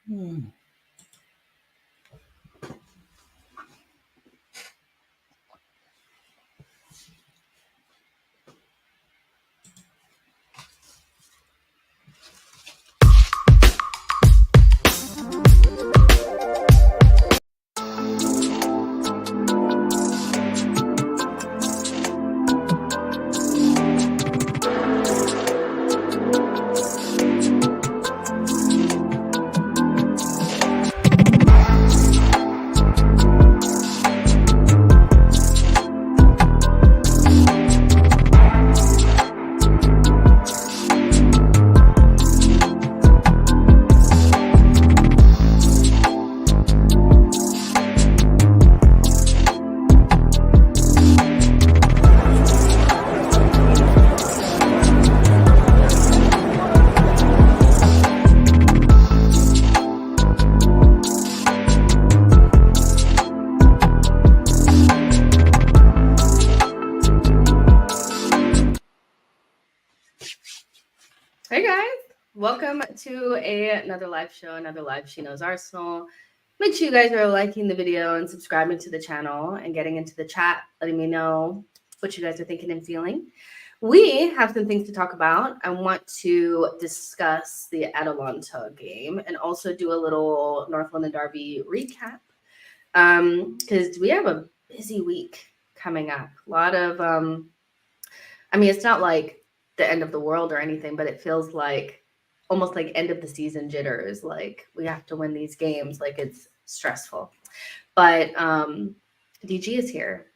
Hmm. Hey guys, welcome to another live show, another live She Knows Arsenal. Make sure you guys are liking the video and subscribing to the channel and getting into the chat, letting me know what you guys are thinking and feeling. We have some things to talk about. I want to discuss the Atalanta game and also do a little North London Derby recap because we have a busy week coming up. A lot of, it's not like the end of the world or anything, but it feels like almost like end of the season jitters. Like we have to win these games. Like it's stressful. But DG is here.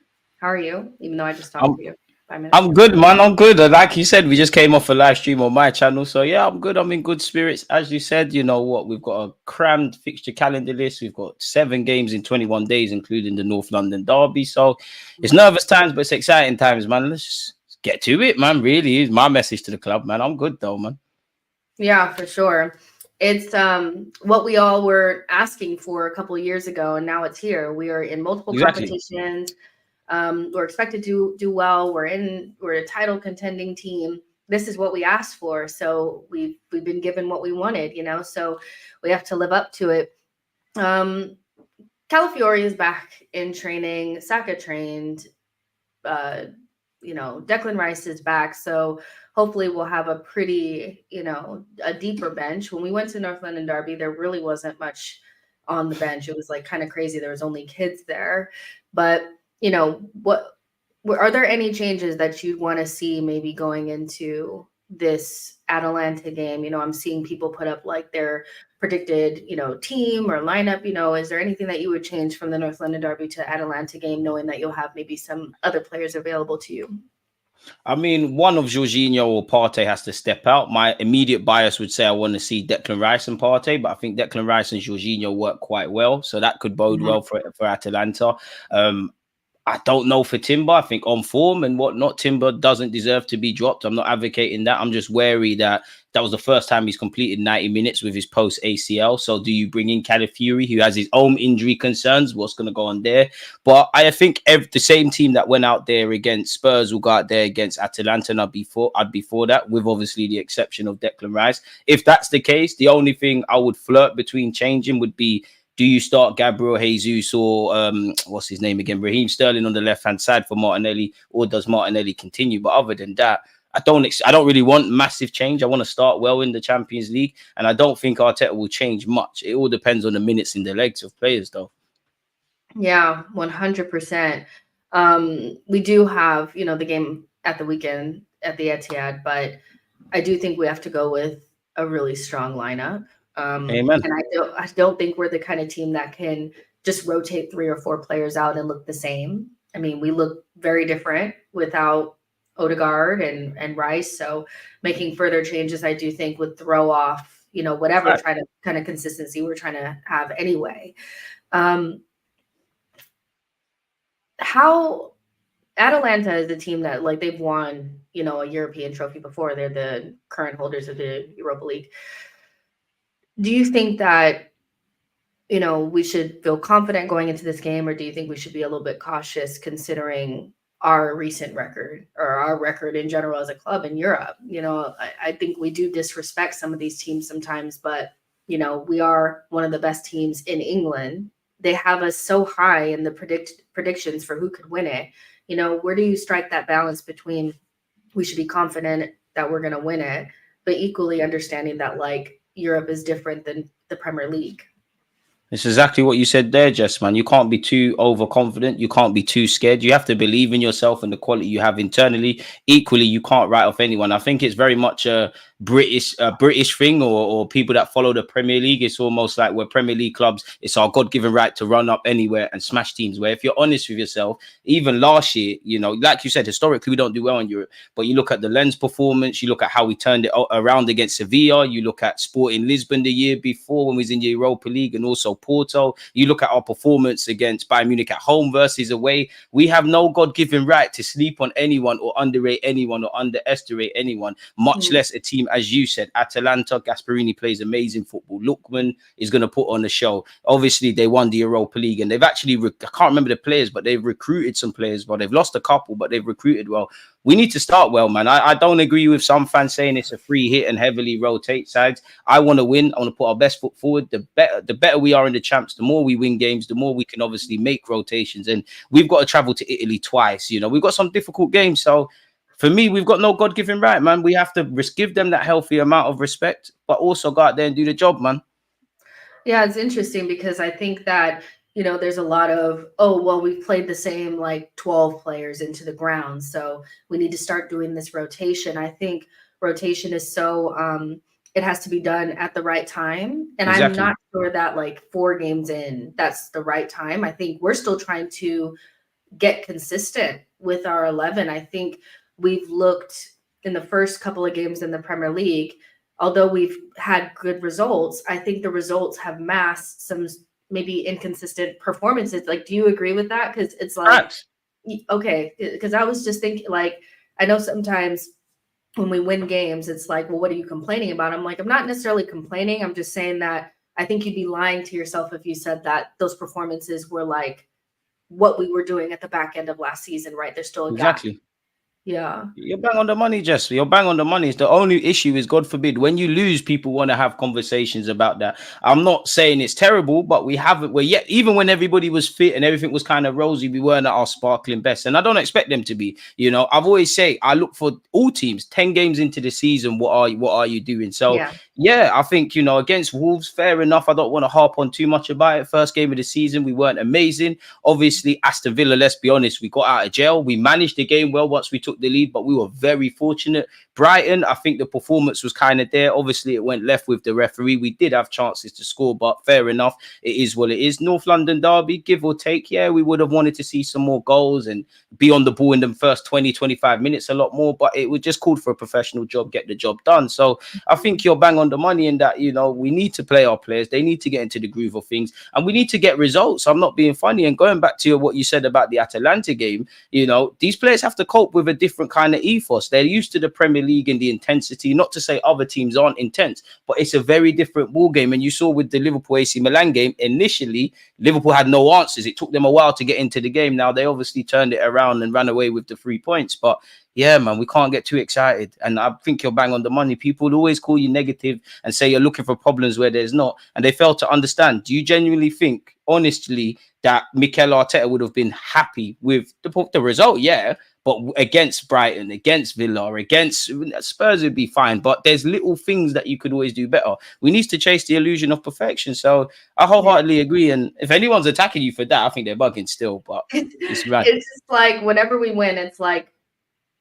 How are you? Even though I just talked I'm to you 5 minutes I'm ago. good, man. I'm good. Like you said, we just came off a live stream on my channel, so yeah, I'm good. I'm in good spirits. As you said, you know what? We've got a crammed fixture calendar list. We've got 7 games in 21 days, including the North London Derby. So it's nervous times, but it's exciting times, man. Let's just get to it, man. Really is my message to the club, man. I'm good though, man. Yeah, for sure. It's what we all were asking for a couple of years ago, and now it's here. We are in multiple Exactly. competitions. We're expected to do well. We're a title contending team. This is what we asked for. So we've been given what we wanted, so we have to live up to it. Calafiori is back in training. Saka trained. Declan Rice is back. So hopefully we'll have a pretty, a deeper bench. When we went to North London Derby, there really wasn't much on the bench. It was like kind of crazy. There was only kids there. But, what are there any changes that you'd want to see maybe going into this Atalanta game? I'm seeing people put up like their predicted, team or lineup. Is there anything that you would change from the North London Derby to Atalanta game, knowing that you'll have maybe some other players available to you? I mean, one of Jorginho or Partey has to step out. My immediate bias would say I want to see Declan Rice and Partey, but I think Declan Rice and Jorginho work quite well, so that could bode Mhm. well for Atalanta. I don't know for Timber. I think on form and whatnot, Timber doesn't deserve to be dropped. I'm not advocating that. I'm just wary that that was the first time he's completed 90 minutes with his post ACL. So do you bring in Calafiori, who has his own injury concerns? What's going to go on there? But I think the same team that went out there against Spurs will go out there against Atalanta, and I'd be for that, with obviously the exception of Declan Rice. If that's the case, the only thing I would flirt between changing would be, do you start Gabriel Jesus or what's his name again, Raheem Sterling on the left hand side for Martinelli, or does Martinelli continue? But other than that, I don't really want massive change. I want to start well in the Champions League, and I don't think Arteta will change much. It all depends on the minutes in the legs of players, though. Yeah, 100%. We do have, the game at the weekend at the Etihad, but I do think we have to go with a really strong lineup. Amen. And I don't think we're the kind of team that can just rotate 3 or 4 players out and look the same. I mean, we look very different without Odegaard and Rice. So making further changes, I do think would throw off, whatever Right. try to kind of consistency we're trying to have anyway. Um, how Atalanta is a team that like they've won, a European trophy before. They're the current holders of the Europa League. Do you think that, we should feel confident going into this game, or do you think we should be a little bit cautious considering our recent record or our record in general as a club in Europe? I think we do disrespect some of these teams sometimes, but you know, we are one of the best teams in England. They have us so high in the predictions for who could win it. You know, where do you strike that balance between we should be confident that we're going to win it, but equally understanding that like Europe is different than the Premier League? It's exactly what you said there, Jess, man. You can't be too overconfident. You can't be too scared. You have to believe in yourself and the quality you have internally. Equally, you can't write off anyone. I think it's very much a British thing, or people that follow the Premier League. It's almost like we're Premier League clubs. It's our God-given right to run up anywhere and smash teams. Where if you're honest with yourself, even last year, you know, like you said, historically we don't do well in Europe. But you look at the Lens performance, you look at how we turned it around against Sevilla, you look at Sporting Lisbon the year before when we was in the Europa League, and also Porto. You look at our performance against Bayern Munich at home versus away. We have no God-given right to sleep on anyone or underrate anyone or underestimate anyone, much less a team, as you said, Atalanta. Gasperini plays amazing football. Lookman is going to put on a show. Obviously, they won the Europa League, and they've actually, I can't remember the players, but they've recruited some players. Well, they've lost a couple, but they've recruited well. We need to start well, man. I don't agree with some fans saying it's a free hit and heavily rotate sides. I want to win. I want to put our best foot forward. The better we are in the champs, the more we win games, the more we can obviously make rotations. And we've got to travel to Italy twice. You know, we've got some difficult games. So for me, we've got no God-given right, man. We have to give them that healthy amount of respect, but also go out there and do the job, man. Yeah, it's interesting because I think that, you know, there's a lot of, oh, well, we've played the same like 12 players into the ground, so we need to start doing this rotation. I think rotation is so, it has to be done at the right time. And I'm Exactly. not sure that like 4 games in, that's the right time. I think we're still trying to get consistent with our 11. I think we've looked in the first couple of games in the Premier League, although we've had good results, I think the results have masked some maybe inconsistent performances. Like, do you agree with that? Because it's like, Facts. okay, because I was just thinking, like, I know sometimes when we win games, it's like, well, what are you complaining about? I'm like, I'm not necessarily complaining. I'm just saying that I think you'd be lying to yourself if you said that those performances were like what we were doing at the back end of last season, right? There's still a gap. Exactly. Yeah. You're bang on the money, Jess. You're bang on the money. The only issue is, God forbid, when you lose, people want to have conversations about that. I'm not saying it's terrible, but we haven't. We're yet, even when everybody was fit and everything was kind of rosy, we weren't at our sparkling best. And I don't expect them to be. You know, I've always say I look for all teams 10 games into the season. What are you doing? So yeah, I think, you know, against Wolves, fair enough. I don't want to harp on too much about it. First game of the season, we weren't amazing. Obviously, Aston Villa, let's be honest, we got out of jail. We managed the game well once we took the lead, but we were very fortunate. Brighton, I think the performance was kind of there. Obviously, it went left with the referee. We did have chances to score, but fair enough. It is what it is. North London derby, give or take. Yeah, we would have wanted to see some more goals and be on the ball in the first 20, 25 minutes a lot more, but it was just called for a professional job, get the job done. So I think you're bang on the money in that, you know, we need to play our players. They need to get into the groove of things and we need to get results. I'm not being funny. And going back to what you said about the Atalanta game, you know, these players have to cope with a different kind of ethos. They're used to the Premier League and the intensity, not to say other teams aren't intense, but it's a very different ball game. And you saw with the Liverpool AC Milan game, initially, Liverpool had no answers. It took them a while to get into the game. Now they obviously turned it around and ran away with the 3 points. But yeah, man, we can't get too excited. And I think you're bang on the money. People always call you negative and say you're looking for problems where there's not. And they fail to understand. Do you genuinely think, honestly, that Mikel Arteta would have been happy with the result? Yeah. But against Brighton, against Villa, against Spurs, it'd be fine. But there's little things that you could always do better. We need to chase the illusion of perfection. So I wholeheartedly agree. And if anyone's attacking you for that, I think they're bugging still. But it's right. It's just like whenever we win, it's like,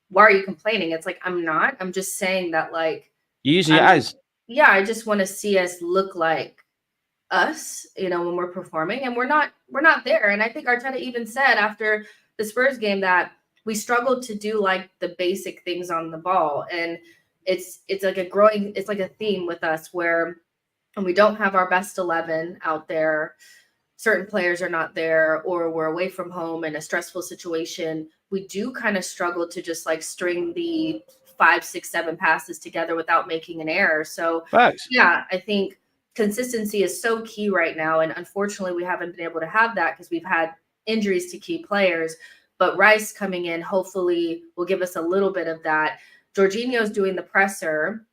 why are you complaining? It's like, I'm not. I'm just saying that, like, You use your eyes. Yeah, I just want to see us look like us, you know, when we're performing, and we're not there. And I think Arteta even said after the Spurs game that we struggled to do like the basic things on the ball. And it's like it's like a theme with us where when we don't have our best 11 out there, certain players are not there, or we're away from home in a stressful situation, we do kind of struggle to just like string the 5, 6, 7 passes together without making an error. So Facts. yeah, I think consistency is so key right now. And unfortunately, we haven't been able to have that because we've had injuries to key players. But Rice coming in hopefully will give us a little bit of that. Jorginho's doing the presser.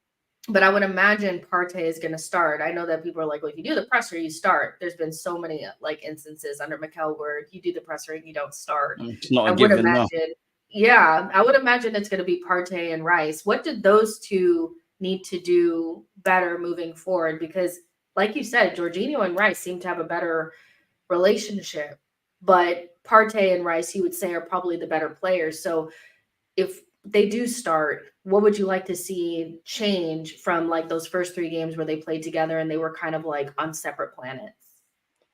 But I would imagine Partey is going to start. I know that people are like, well, if you do the presser, you start. There's been so many like instances under Mikel where you do the presser and you don't start. It's not I a would given, no. imagine, yeah, I would imagine it's going to be Partey and Rice. What did those two need to do better moving forward? Because, like you said, Jorginho and Rice seem to have a better relationship, but Partey and Rice, you would say, are probably the better players. So if they do start, what would you like to see change from like those first 3 games where they played together and they were kind of like on separate planets?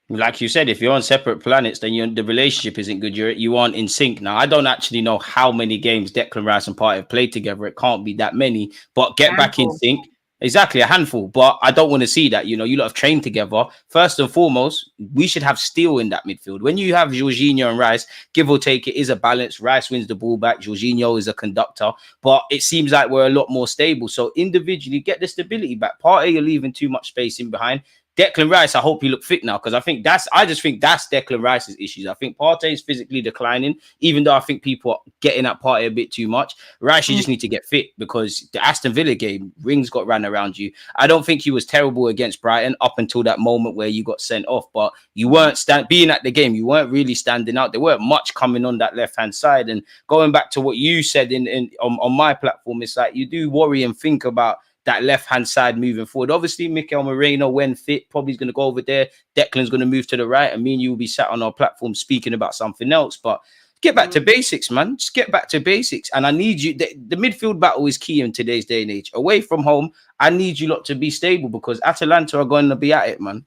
Like you said, if you're on separate planets, then the relationship isn't good. You aren't in sync. Now, I don't actually know how many games Declan Rice and Partey have played together. It can't be that many. But get back in Handful. sync. Exactly, a handful. But I don't want to see that. You lot have trained together. First and foremost, we should have steel in that midfield. When you have Jorginho and Rice, give or take, it is a balance. Rice wins the ball back. Jorginho is a conductor. But it seems like we're a lot more stable. So individually, get the stability back. Partey, you're leaving too much space in behind. Declan Rice, I hope you look fit now, because I just think that's Declan Rice's issues. I think Partey is physically declining, even though I think people are getting at Partey a bit too much. Rice, you just need to get fit, because the Aston Villa game, rings got ran around you. I don't think he was terrible against Brighton up until that moment where you got sent off, but you weren't being at the game. You weren't really standing out. There weren't much coming on that left-hand side. And going back to what you said on my platform, it's like you do worry and think about that left-hand side moving forward. Obviously, Mikel Moreno, when fit, probably is going to go over there. Declan's going to move to the right, and me and you will be sat on our platform speaking about something else. But get back to basics, man. Just get back to basics. And I need you. The midfield battle is key in today's day and age. Away from home, I need you lot to be stable, because Atalanta are going to be at it, man,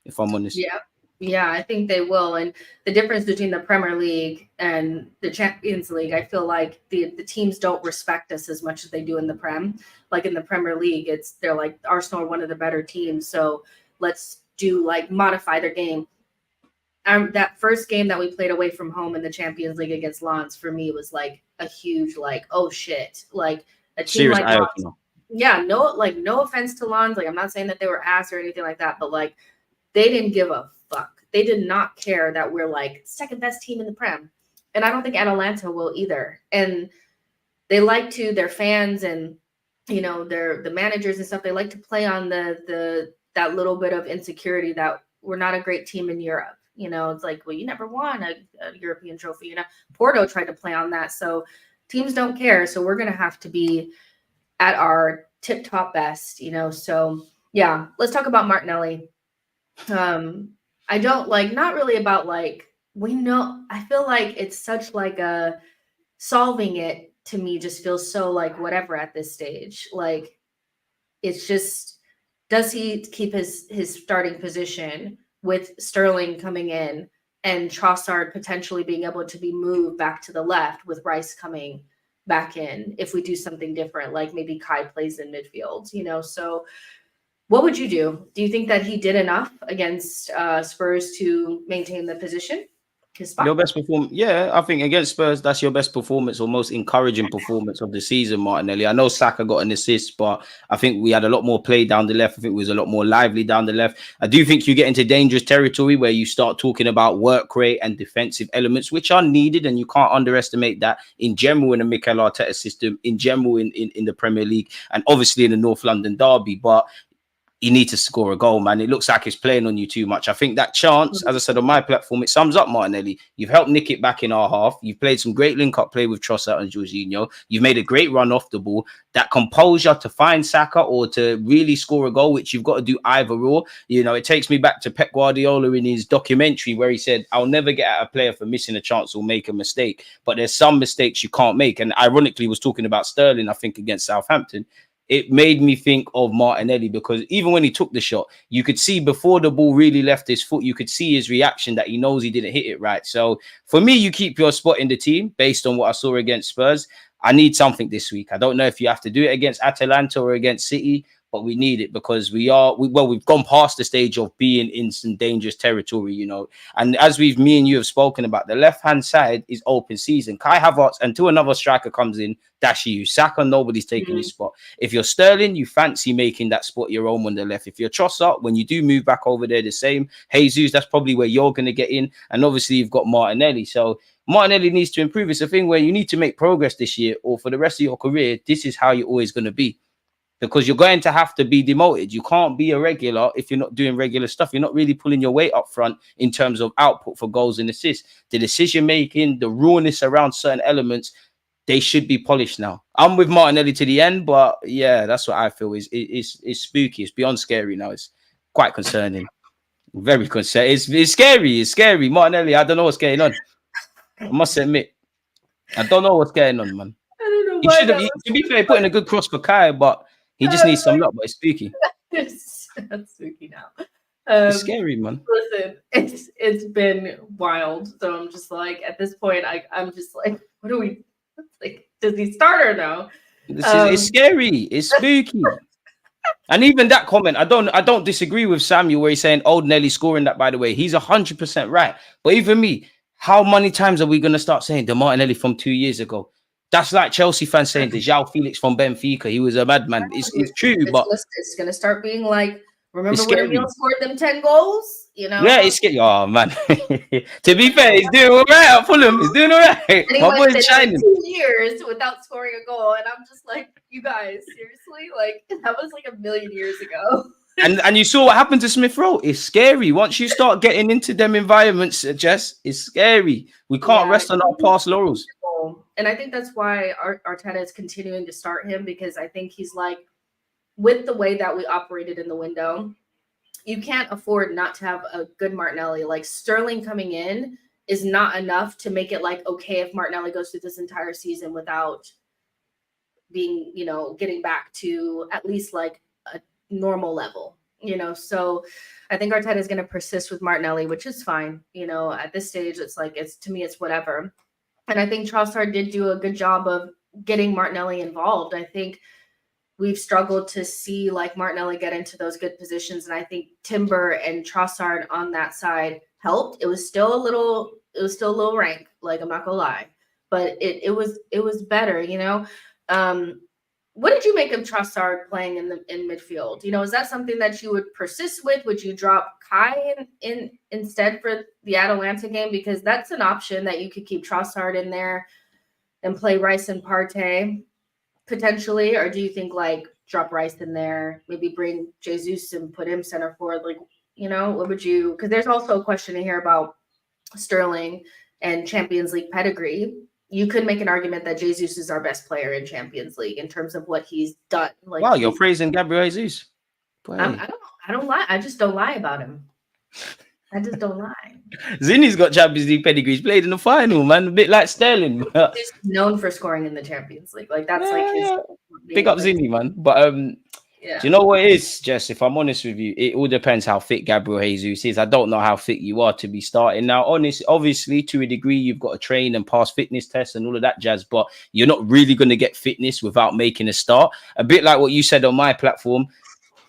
if I'm honest. Yeah, I think they will. And the difference between the Premier League and the Champions League, I feel like the teams don't respect us as much as they do in the Prem. Like in the Premier League, they're like, Arsenal are one of the better teams, so let's modify their game. That first game that we played away from home in the Champions League against Lens, for me, was like a huge oh shit, like a team serious like Lens. Yeah, no offense to Lens, like I'm not saying that they were ass or anything like that, but like they didn't give a fuck. They did not care that we're like second best team in the Prem. And I don't think Atalanta will either. And they like to, their fans and, the managers and stuff, they like to play on that little bit of insecurity that we're not a great team in Europe. It's like, well, you never won a European trophy. Porto tried to play on that. So teams don't care. So we're going to have to be at our tip top best, So yeah, let's talk about Martinelli. I don't not really about we know, I feel like it's such a solving it to me just feels so whatever at this stage. It's just, does he keep his starting position with Sterling coming in and Trossard potentially being able to be moved back to the left with Rice coming back in if we do something different, like maybe Kai plays in midfield, so what would you do? Do you think that he did enough against Spurs to maintain the position? His spot? Your best performance, yeah, I think against Spurs, that's your best performance or most encouraging performance of the season, Martinelli. I know Saka got an assist, but I think we had a lot more play down the left. I think it was a lot more lively down the left. I do think you get into dangerous territory where you start talking about work rate and defensive elements, which are needed, and you can't underestimate that in general in the Mikel Arteta system, in general in the Premier League, and obviously in the North London derby. But you need to score a goal, man. It looks like it's playing on you too much. I think that chance, as I said on my platform, it sums up Martinelli. You've helped nick it back in our half. You've played some great link-up play with Trossard and Jorginho. You've made a great run off the ball. That composure to find Saka or to really score a goal, which you've got to do either or. It takes me back to Pep Guardiola in his documentary where he said, I'll never get at a player for missing a chance or make a mistake. But there's some mistakes you can't make. And ironically, was talking about Sterling, I think, against Southampton. It made me think of Martinelli, because even when he took the shot, you could see before the ball really left his foot, you could see his reaction that he knows he didn't hit it right. So for me, you keep your spot in the team based on what I saw against Spurs. I need something this week. I don't know if you have to do it against Atalanta or against City, but we need it because we've gone past the stage of being in some dangerous territory, And as me and you have spoken about, the left-hand side is open season. Kai Havertz, until another striker comes in, that's you. Saka, nobody's taking his spot. If you're Sterling, you fancy making that spot your own on the left. If you're Trossard, when you do move back over there, the same. Jesus, that's probably where you're going to get in. And obviously, you've got Martinelli. So Martinelli needs to improve. It's a thing where you need to make progress this year, or for the rest of your career, this is how you're always going to be. because you're going to have to be demoted. You can't be a regular if you're not doing regular stuff. You're not really pulling your weight up front in terms of output for goals and assists. The decision making, the rawness around certain elements, they should be polished now. I'm with Martinelli to the end, but yeah, that's what I feel is spooky. It's beyond scary now. It's quite concerning. Very concerning. It's scary. It's scary. Martinelli, I don't know what's going on. I must admit, I don't know what's going on, man. I don't know He should have. To be fair, put in a good cross for Kai, but he just needs some luck. But it's spooky. It's spooky now. It's scary, man. Listen, it's been wild. So I'm just like, at this point, I'm just like, what do we like? Does he start or no? It's scary. It's spooky. And even that comment, I don't disagree with Samuel where he's saying old Nelly scoring that. By the way, he's 100% right. But even me, how many times are we going to start saying the Martinelli from 2 years ago? That's like Chelsea fans saying the João Felix from Benfica. He was a madman. It's true, but it's going to start being like, remember when Emil scored them 10 goals? You know? Yeah, it's scary. Oh, man. To be fair, he's doing all right at Fulham. He's doing all right. My boy's shining. 2 years without scoring a goal. And I'm just like, you guys, seriously? Like, that was like a million years ago. And you saw what happened to Smith Rowe. It's scary. Once you start getting into them environments, Jess, it's scary. We can't rest on our past laurels. And I think that's why Arteta is continuing to start him, because I think he's like, with the way that we operated in the window, you can't afford not to have a good Martinelli. Like, Sterling coming in is not enough to make it like, okay, if Martinelli goes through this entire season without being, you know, getting back to at least like a normal level, you know. So I think Arteta is going to persist with Martinelli, which is fine. You know, at this stage, it's like, to me, it's whatever. And I think Trossard did do a good job of getting Martinelli involved. I think we've struggled to see like Martinelli get into those good positions. And I think Timber and Trossard on that side helped. It was still a little rank, like, I'm not gonna lie, but it was better, you know. What did you make of Trossard playing in midfield? You know, is that something that you would persist with? Would you drop Kai in instead for the Atalanta game? Because that's an option that you could keep Trossard in there and play Rice and Partey potentially. Or do you think like drop Rice in there, maybe bring Jesus and put him center forward? Like, you know, what would you? Because there's also a question in here about Sterling and Champions League pedigree. You could make an argument that Jesus is our best player in Champions League in terms of what he's done. Like, wow, you're praising Gabriel Jesus. I don't lie. I just don't lie about him. I just don't lie. Zinni's got Champions League pedigree. He's played in the final, man. A bit like Sterling. He's known for scoring in the Champions League. Like, that's his. Big up Zinni, man. But yeah. Do you know what it is, Jess? If I'm honest with you, it all depends how fit Gabriel Jesus is. I don't know how fit you are to be starting. Now, obviously, to a degree, you've got to train and pass fitness tests and all of that jazz, but you're not really going to get fitness without making a start. A bit like what you said on my platform.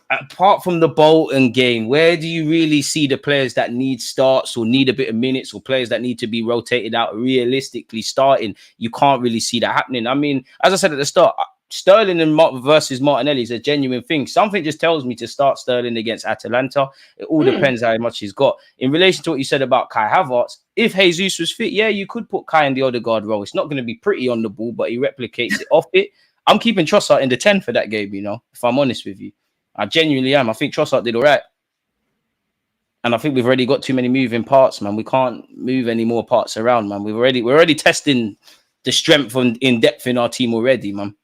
Apart from the Bolton game, where do you really see the players that need starts or need a bit of minutes, or players that need to be rotated out realistically starting? You can't really see that happening. I mean, as I said at the start, Sterling versus Martinelli is a genuine thing. Something just tells me to start Sterling against Atalanta. It all depends how much he's got. In relation to what you said about Kai Havertz, if Jesus was fit, yeah, you could put Kai in the Odegaard role. It's not going to be pretty on the ball, but he replicates it off it. I'm keeping Trossard in the 10 for that game, you know, if I'm honest with you. I genuinely am. I think Trossard did all right. And I think we've already got too many moving parts, man. We can't move any more parts around, man. We're already testing the strength in depth in our team already, man.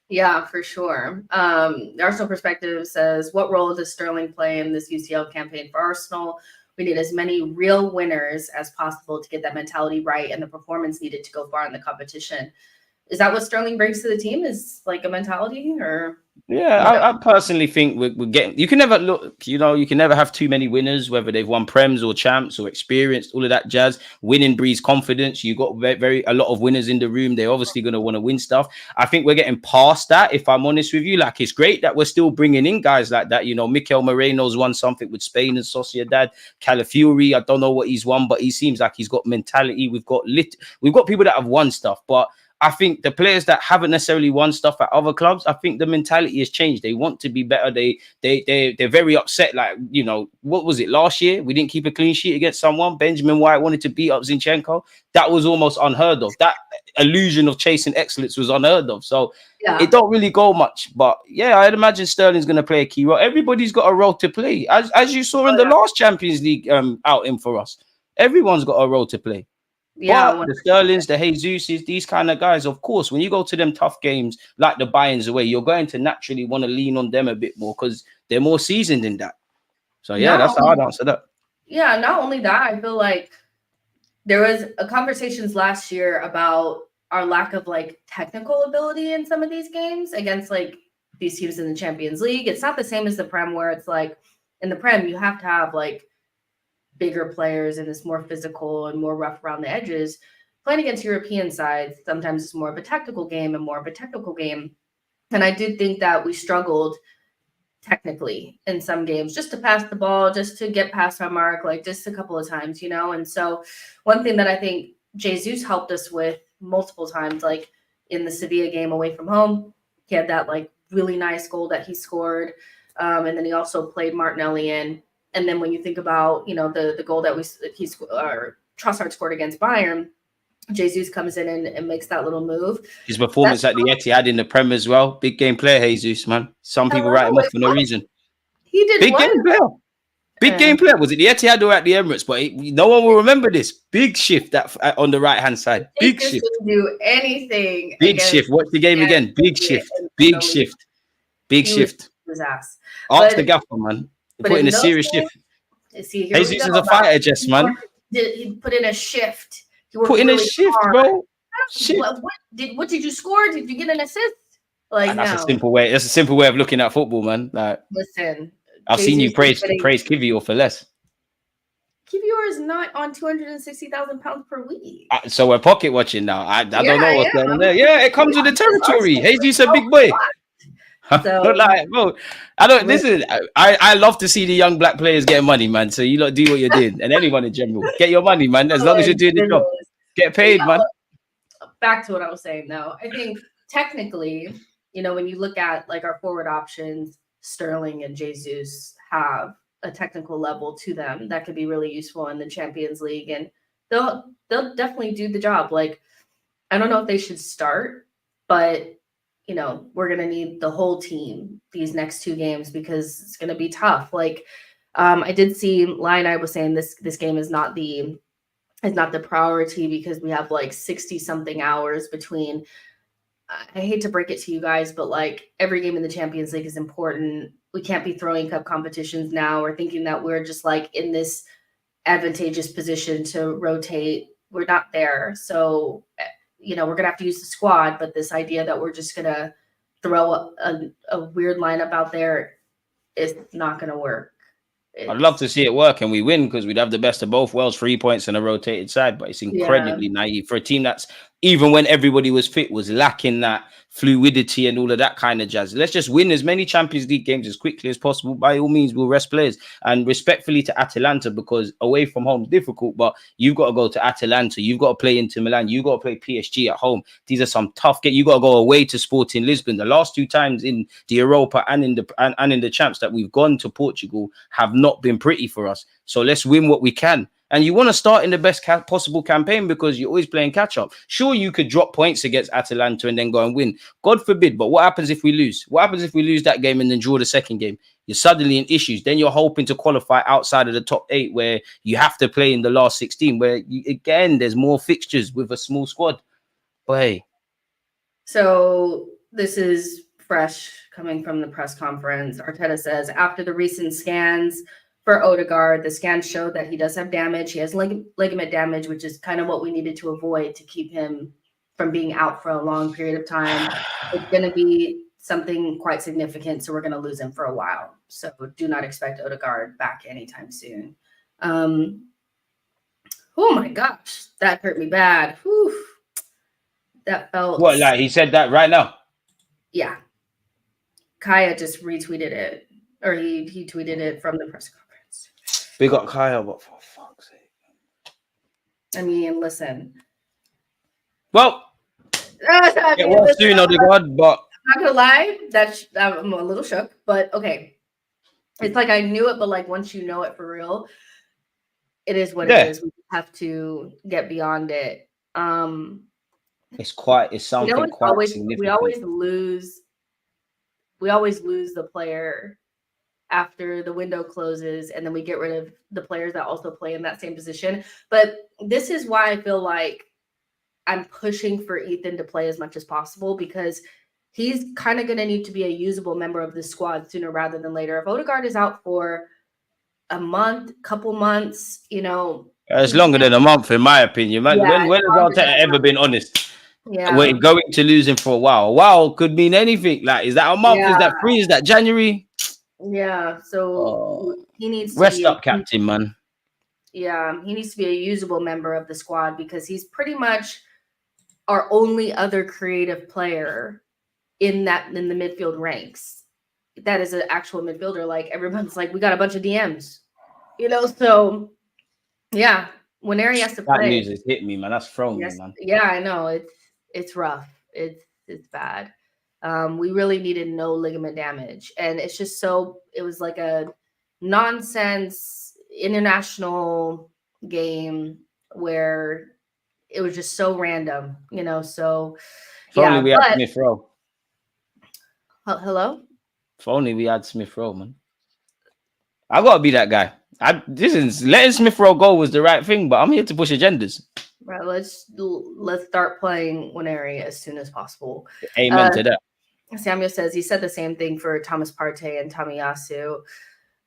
Yeah, for sure. The Arsenal Perspective says, what role does Sterling play in this UCL campaign for Arsenal? We need as many real winners as possible to get that mentality right and the performance needed to go far in the competition. Is that what Sterling brings to the team? Is like a mentality, or? Yeah, I personally think we're getting. You can never look. You know, you can never have too many winners, whether they've won Prems or Champs or experienced, all of that jazz. Winning breeds confidence. You got a lot of winners in the room. They're obviously going to want to win stuff. I think we're getting past that. If I'm honest with you, like, it's great that we're still bringing in guys like that. You know, Mikel Moreno's won something with Spain and Sociedad. Calafiori, I don't know what he's won, but he seems like he's got mentality. We've got people that have won stuff, but I think the players that haven't necessarily won stuff at other clubs, I think the mentality has changed. They want to be better. They're very upset. Like, you know, what was it last year? We didn't keep a clean sheet against someone. Benjamin White wanted to beat up Zinchenko. That was almost unheard of. That illusion of chasing excellence was unheard of. So it don't really go much. But yeah, I'd imagine Sterling's going to play a key role. Everybody's got a role to play, as you saw in the last Champions League outing for us. Everyone's got a role to play. Yeah, but the Sterlings, the Jesuses, these kind of guys, of course, when you go to them tough games like the Bayerns away, you're going to naturally want to lean on them a bit more because they're more seasoned in that. So yeah, that's how I'd answer that. Yeah, not only that, I feel like there was a conversations last year about our lack of like technical ability in some of these games against like these teams in the Champions League. It's not the same as the Prem, where it's like in the Prem you have to have like bigger players and it's more physical and more rough around the edges. Playing against European sides, sometimes it's more of a tactical game and more of a technical game. And I did think that we struggled technically in some games just to pass the ball, just to get past our mark, like just a couple of times, you know? And so one thing that I think Jesus helped us with multiple times, like in the Sevilla game away from home, he had that like really nice goal that he scored. And then he also played Martinelli in. And then when you think about, you know, the goal that Trossard scored against Bayern, Jesus comes in and makes that little move. His performance at the Etihad in the Prem as well. Big game player, Jesus, man. Some people write him off for no reason. He did big game player. Big game player. Was it the Etihad or at the Emirates? But no one will remember this. Big shift on the right-hand side. Big shift. Didn't do anything. Big shift. Watch the game again. Big shift. Big shift. Big shift. His ass. Ask the gaffer, man. Put in a serious shift. Jesus is a fighter, Jess, man. He put in a shift. Put in a shift, bro. What did you score? Did you get an assist? Like, that's a simple way. That's a simple way of looking at football, man. Like, listen, I've seen you praise Kivior for less. Kivior is not on £260,000 per week. So we're pocket watching now. I don't know what's going on there. Yeah, it comes with the territory. Jesus a big boy. So, like, bro, I don't listen. I love to see the young black players getting money, man. So you lot do what you're doing, and anyone in general, get your money, man. As long as you're doing the job, get paid, man. Back to what I was saying, though. I think technically, you know, when you look at like our forward options, Sterling and Jesus have a technical level to them that could be really useful in the Champions League, and they'll definitely do the job. Like, I don't know if they should start, but you know, we're going to need the whole team these next two games because it's going to be tough. Like, I did see I was saying this game is not the priority because we have like 60 something hours between. I hate to break it to you guys, but like every game in the Champions League is important. We can't be throwing cup competitions now or thinking that we're just like in this advantageous position to rotate. We're not there. So, you know, we're going to have to use the squad, but this idea that we're just going to throw a weird lineup out there is not going to work. I'd love to see it work and we win because we'd have the best of both worlds, 3 points and a rotated side, but it's incredibly naive for a team that's, even when everybody was fit, was lacking that fluidity and all of that kind of jazz. Let's just win as many Champions League games as quickly as possible. By all means, we'll rest players. And respectfully to Atalanta, because away from home is difficult, but you've got to go to Atalanta. You've got to play Inter Milan. You've got to play PSG at home. These are some tough games. You've got to go away to Sporting Lisbon. The last two times in the Europa and in the champs that we've gone to Portugal have not been pretty for us. So let's win what we can. And you want to start in the best possible campaign because you're always playing catch up. Sure, you could drop points against Atalanta and then go and win. God forbid. But what happens if we lose? What happens if we lose that game and then draw the second game? You're suddenly in issues. Then you're hoping to qualify outside of the top 8 where you have to play in the last 16 where, again, there's more fixtures with a small squad. But hey. So this is fresh coming from the press conference. Arteta says, after the recent scans for Odegaard, the scans showed that he does have damage. He has ligament damage, which is kind of what we needed to avoid to keep him from being out for a long period of time. It's going to be something quite significant, so we're going to lose him for a while. So do not expect Odegaard back anytime soon. Oh my gosh, that hurt me bad. Whew. That felt... What, like he said that right now? Yeah. Kaya just retweeted it, or he tweeted it from the press conference. Big up Kaya, but for fuck's sake. I mean, listen. Well, Get well soon, Odegaard, but I'm not gonna lie, I'm a little shook, but okay. It's like I knew it, but like once you know it for real, it is what it is. We have to get beyond it. It's something quite significant. We always lose the player after the window closes, and then we get rid of the players that also play in that same position. But this is why I feel like I'm pushing for Ethan to play as much as possible, because he's kind of going to need to be a usable member of the squad sooner rather than later. If Odegaard is out for a month, couple months, it's longer than a month, in my opinion, man. Yeah, when has Arteta ever been honest? Yeah, we're going to lose him for a while. A while could mean anything. Like, is that a month? Yeah. Is that 3? Is that January? Yeah. So he needs to rest up, captain, man. Yeah, he needs to be a usable member of the squad, because he's pretty much our only other creative player in the midfield ranks. That is an actual midfielder. Like, everyone's like, we got a bunch of DMs, so yeah, Nwaneri has to play. That news has hit me, man. That's thrown me, man. Yeah, I know. It's rough. It's bad. We really needed no ligament damage. And it's just it was like a nonsense international game where it was just so random, so if only we had Smith Rowe. Hello? If only we had Smith Rowe, man. I gotta be that guy. Letting Smith Rowe go was the right thing, but I'm here to push agendas. Right, let's start playing Nwaneri as soon as possible. Amen to that. Samuel says he said the same thing for Thomas Partey and Tomiyasu.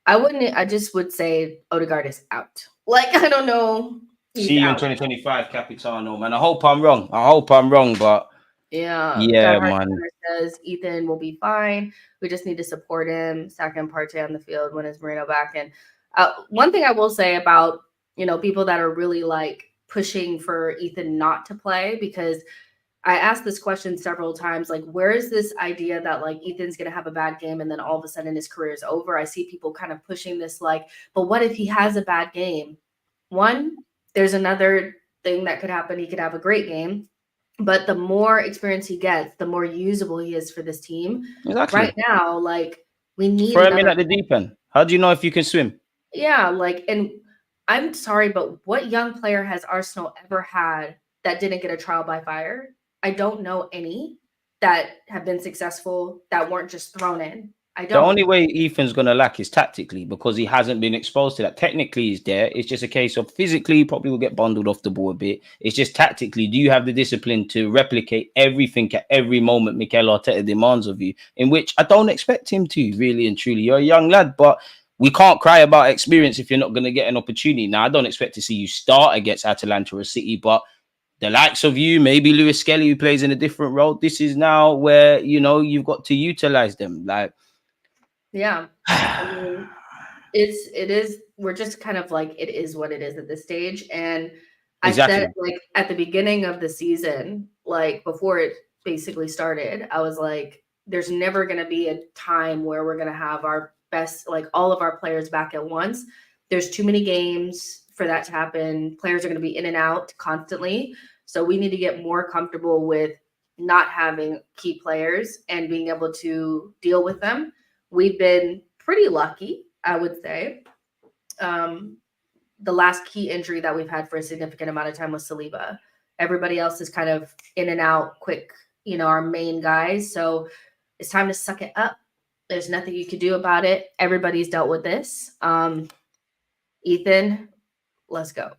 I just would say Odegaard is out. Like, I don't know. See you in 2025, Capitano, man. I hope I'm wrong, but yeah, man. Says Ethan will be fine. We just need to support him. Saka and Partey on the field. When is Moreno back? And one thing I will say about people that are really like pushing for Ethan not to play, because I asked this question several times, like, where is this idea that like Ethan's gonna have a bad game and then all of a sudden his career is over? I see people kind of pushing this, like, but what if he has a bad game? One, there's another thing that could happen. He could have a great game, but the more experience he gets, the more usable he is for this team. Exactly. Right now, like, we need throw him in at the deep end. How do you know if you can swim? Yeah, like, and I'm sorry, but what young player has Arsenal ever had that didn't get a trial by fire? I don't know any that have been successful that weren't just thrown in. The only way Ethan's going to lack is tactically, because he hasn't been exposed to that. Technically, he's there. It's just a case of physically, he probably will get bundled off the ball a bit. It's just tactically, do you have the discipline to replicate everything at every moment Mikel Arteta demands of you? In which I don't expect him to, really and truly. You're a young lad, but we can't cry about experience if you're not going to get an opportunity. Now, I don't expect to see you start against Atalanta or City, but the likes of you, maybe Lewis Skelly, who plays in a different role, this is now where, you've got to utilize them. Like, yeah, I mean, it is. We're just kind of like, it is what it is at this stage. And I said, like, at the beginning of the season, like before it basically started, I was like, there's never going to be a time where we're going to have our best, like all of our players back at once. There's too many games for that to happen. Players are going to be in and out constantly. So we need to get more comfortable with not having key players and being able to deal with them. We've been pretty lucky, I would say. The last key injury that we've had for a significant amount of time was Saliba. Everybody else is kind of in and out quick, our main guys. So it's time to suck it up. There's nothing you can do about it. Everybody's dealt with this. Ethan, let's go.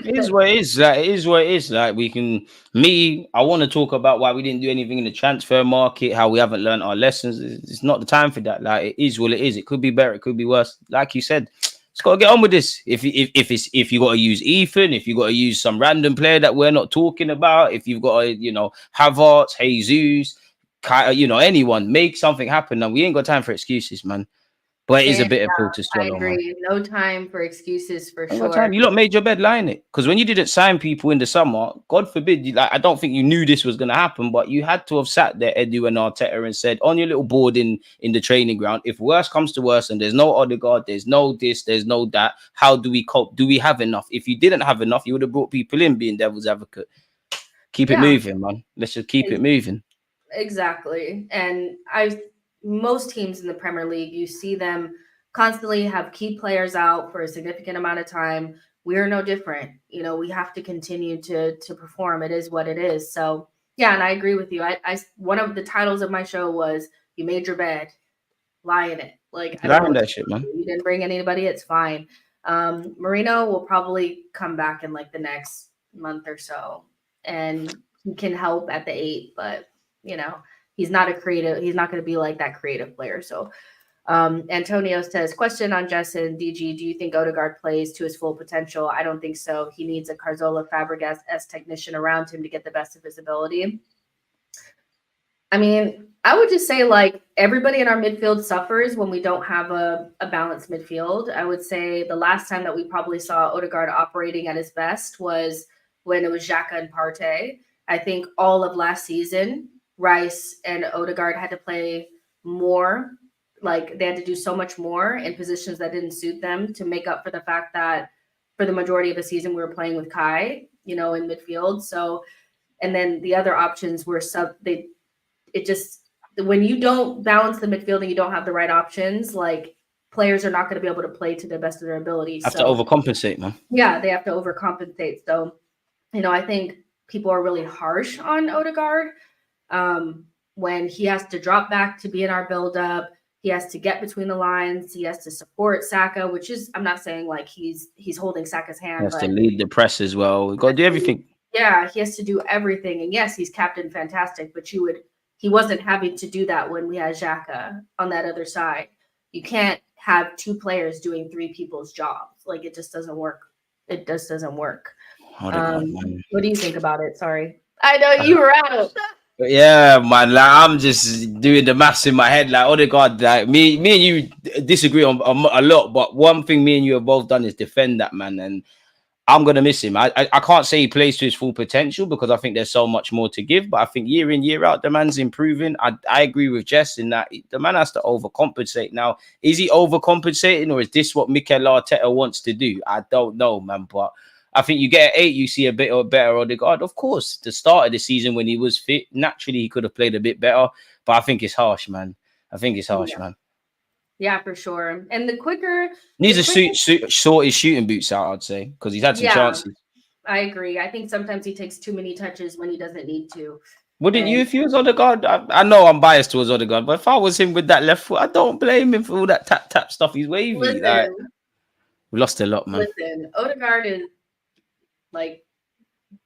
It is what it is. Like, it is what it is. Like, I want to talk about why we didn't do anything in the transfer market, how we haven't learned our lessons. It's not the time for that. Like, it is what it is. It could be better. It could be worse. Like you said, it's got to get on with this. If you got to use Ethan, if you got to use some random player that we're not talking about, if you've got to, Havertz, Jesus, anyone, make something happen. And we ain't got time for excuses, man. But it is a bitter pill to swallow. I agree. Man. No time for excuses, for sure. You lot made your bed, lie in it. Because when you didn't sign people in the summer, God forbid, I don't think you knew this was going to happen, but you had to have sat there, Edu and Arteta, and said on your little board in the training ground, if worse comes to worse and there's no Odegaard, there's no this, there's no that, how do we cope? Do we have enough? If you didn't have enough, you would have brought people in, being devil's advocate. Keep it moving, man. Let's just keep it moving. Exactly. And most teams in the Premier League, you see them constantly have key players out for a significant amount of time. We're no different. You know, we have to continue to perform. It is what it is. So yeah, and I agree with you. I one of the titles of my show was "You Made Your Bed, Lie in It." Like, I don't know that shit, man. You didn't bring anybody. It's fine. Marino will probably come back in like the next month or so, and he can help at the 8, but you know, he's not a creative. He's not going to be like that creative player. So, Antonio says, question on Justin DG. Do you think Odegaard plays to his full potential? I don't think so. He needs a Carzola Fabregas technician around him to get the best of his ability. I mean, I would just say like everybody in our midfield suffers when we don't have a balanced midfield. I would say the last time that we probably saw Odegaard operating at his best was when it was Xhaka and Partey. I think all of last season, Rice and Odegaard had to play more. Like they had to do so much more in positions that didn't suit them to make up for the fact that for the majority of the season we were playing with Kai, you know, in midfield. So, and then the other options were when you don't balance the midfield and you don't have the right options, like players are not going to be able to play to the best of their ability. Have to overcompensate, man. Yeah, they have to overcompensate. So, you know, I think people are really harsh on Odegaard when he has to drop back to be in our buildup. He has to get between the lines. He has to support Saka, which is, I'm not saying like he's holding Saka's hand. He has to lead the press as well. We've got to do everything. Yeah, he has to do everything. And yes, he's captain fantastic, but he wasn't having to do that when we had Xhaka on that other side. You can't have 2 players doing 3 people's jobs. Like it just doesn't work. It just doesn't work. What do you think about it? Sorry. I know you were out. Yeah, man. Like I'm just doing the maths in my head. Like Odegaard, like me and you disagree on a lot, but one thing me and you have both done is defend that man, and I'm gonna miss him. I can't say he plays to his full potential because I think there's so much more to give. But I think year in year out, the man's improving. I agree with Jess in that the man has to overcompensate. Now, is he overcompensating or is this what Mikel Arteta wants to do? I don't know, man. But I think you get an 8, you see a bit or better Odegaard. Of course, the start of the season when he was fit, naturally he could have played a bit better. But I think it's harsh, man. Man. Yeah, for sure. And the quicker needs to sort his shooting boots out, I'd say, because he's had some chances. I agree. I think sometimes he takes too many touches when he doesn't need to. Wouldn't you if he was Odegaard? I know I'm biased towards Odegaard, but if I was him with that left foot, I don't blame him for all that tap stuff. He's wavy. Like, we lost a lot, man. Listen, Odegaard is like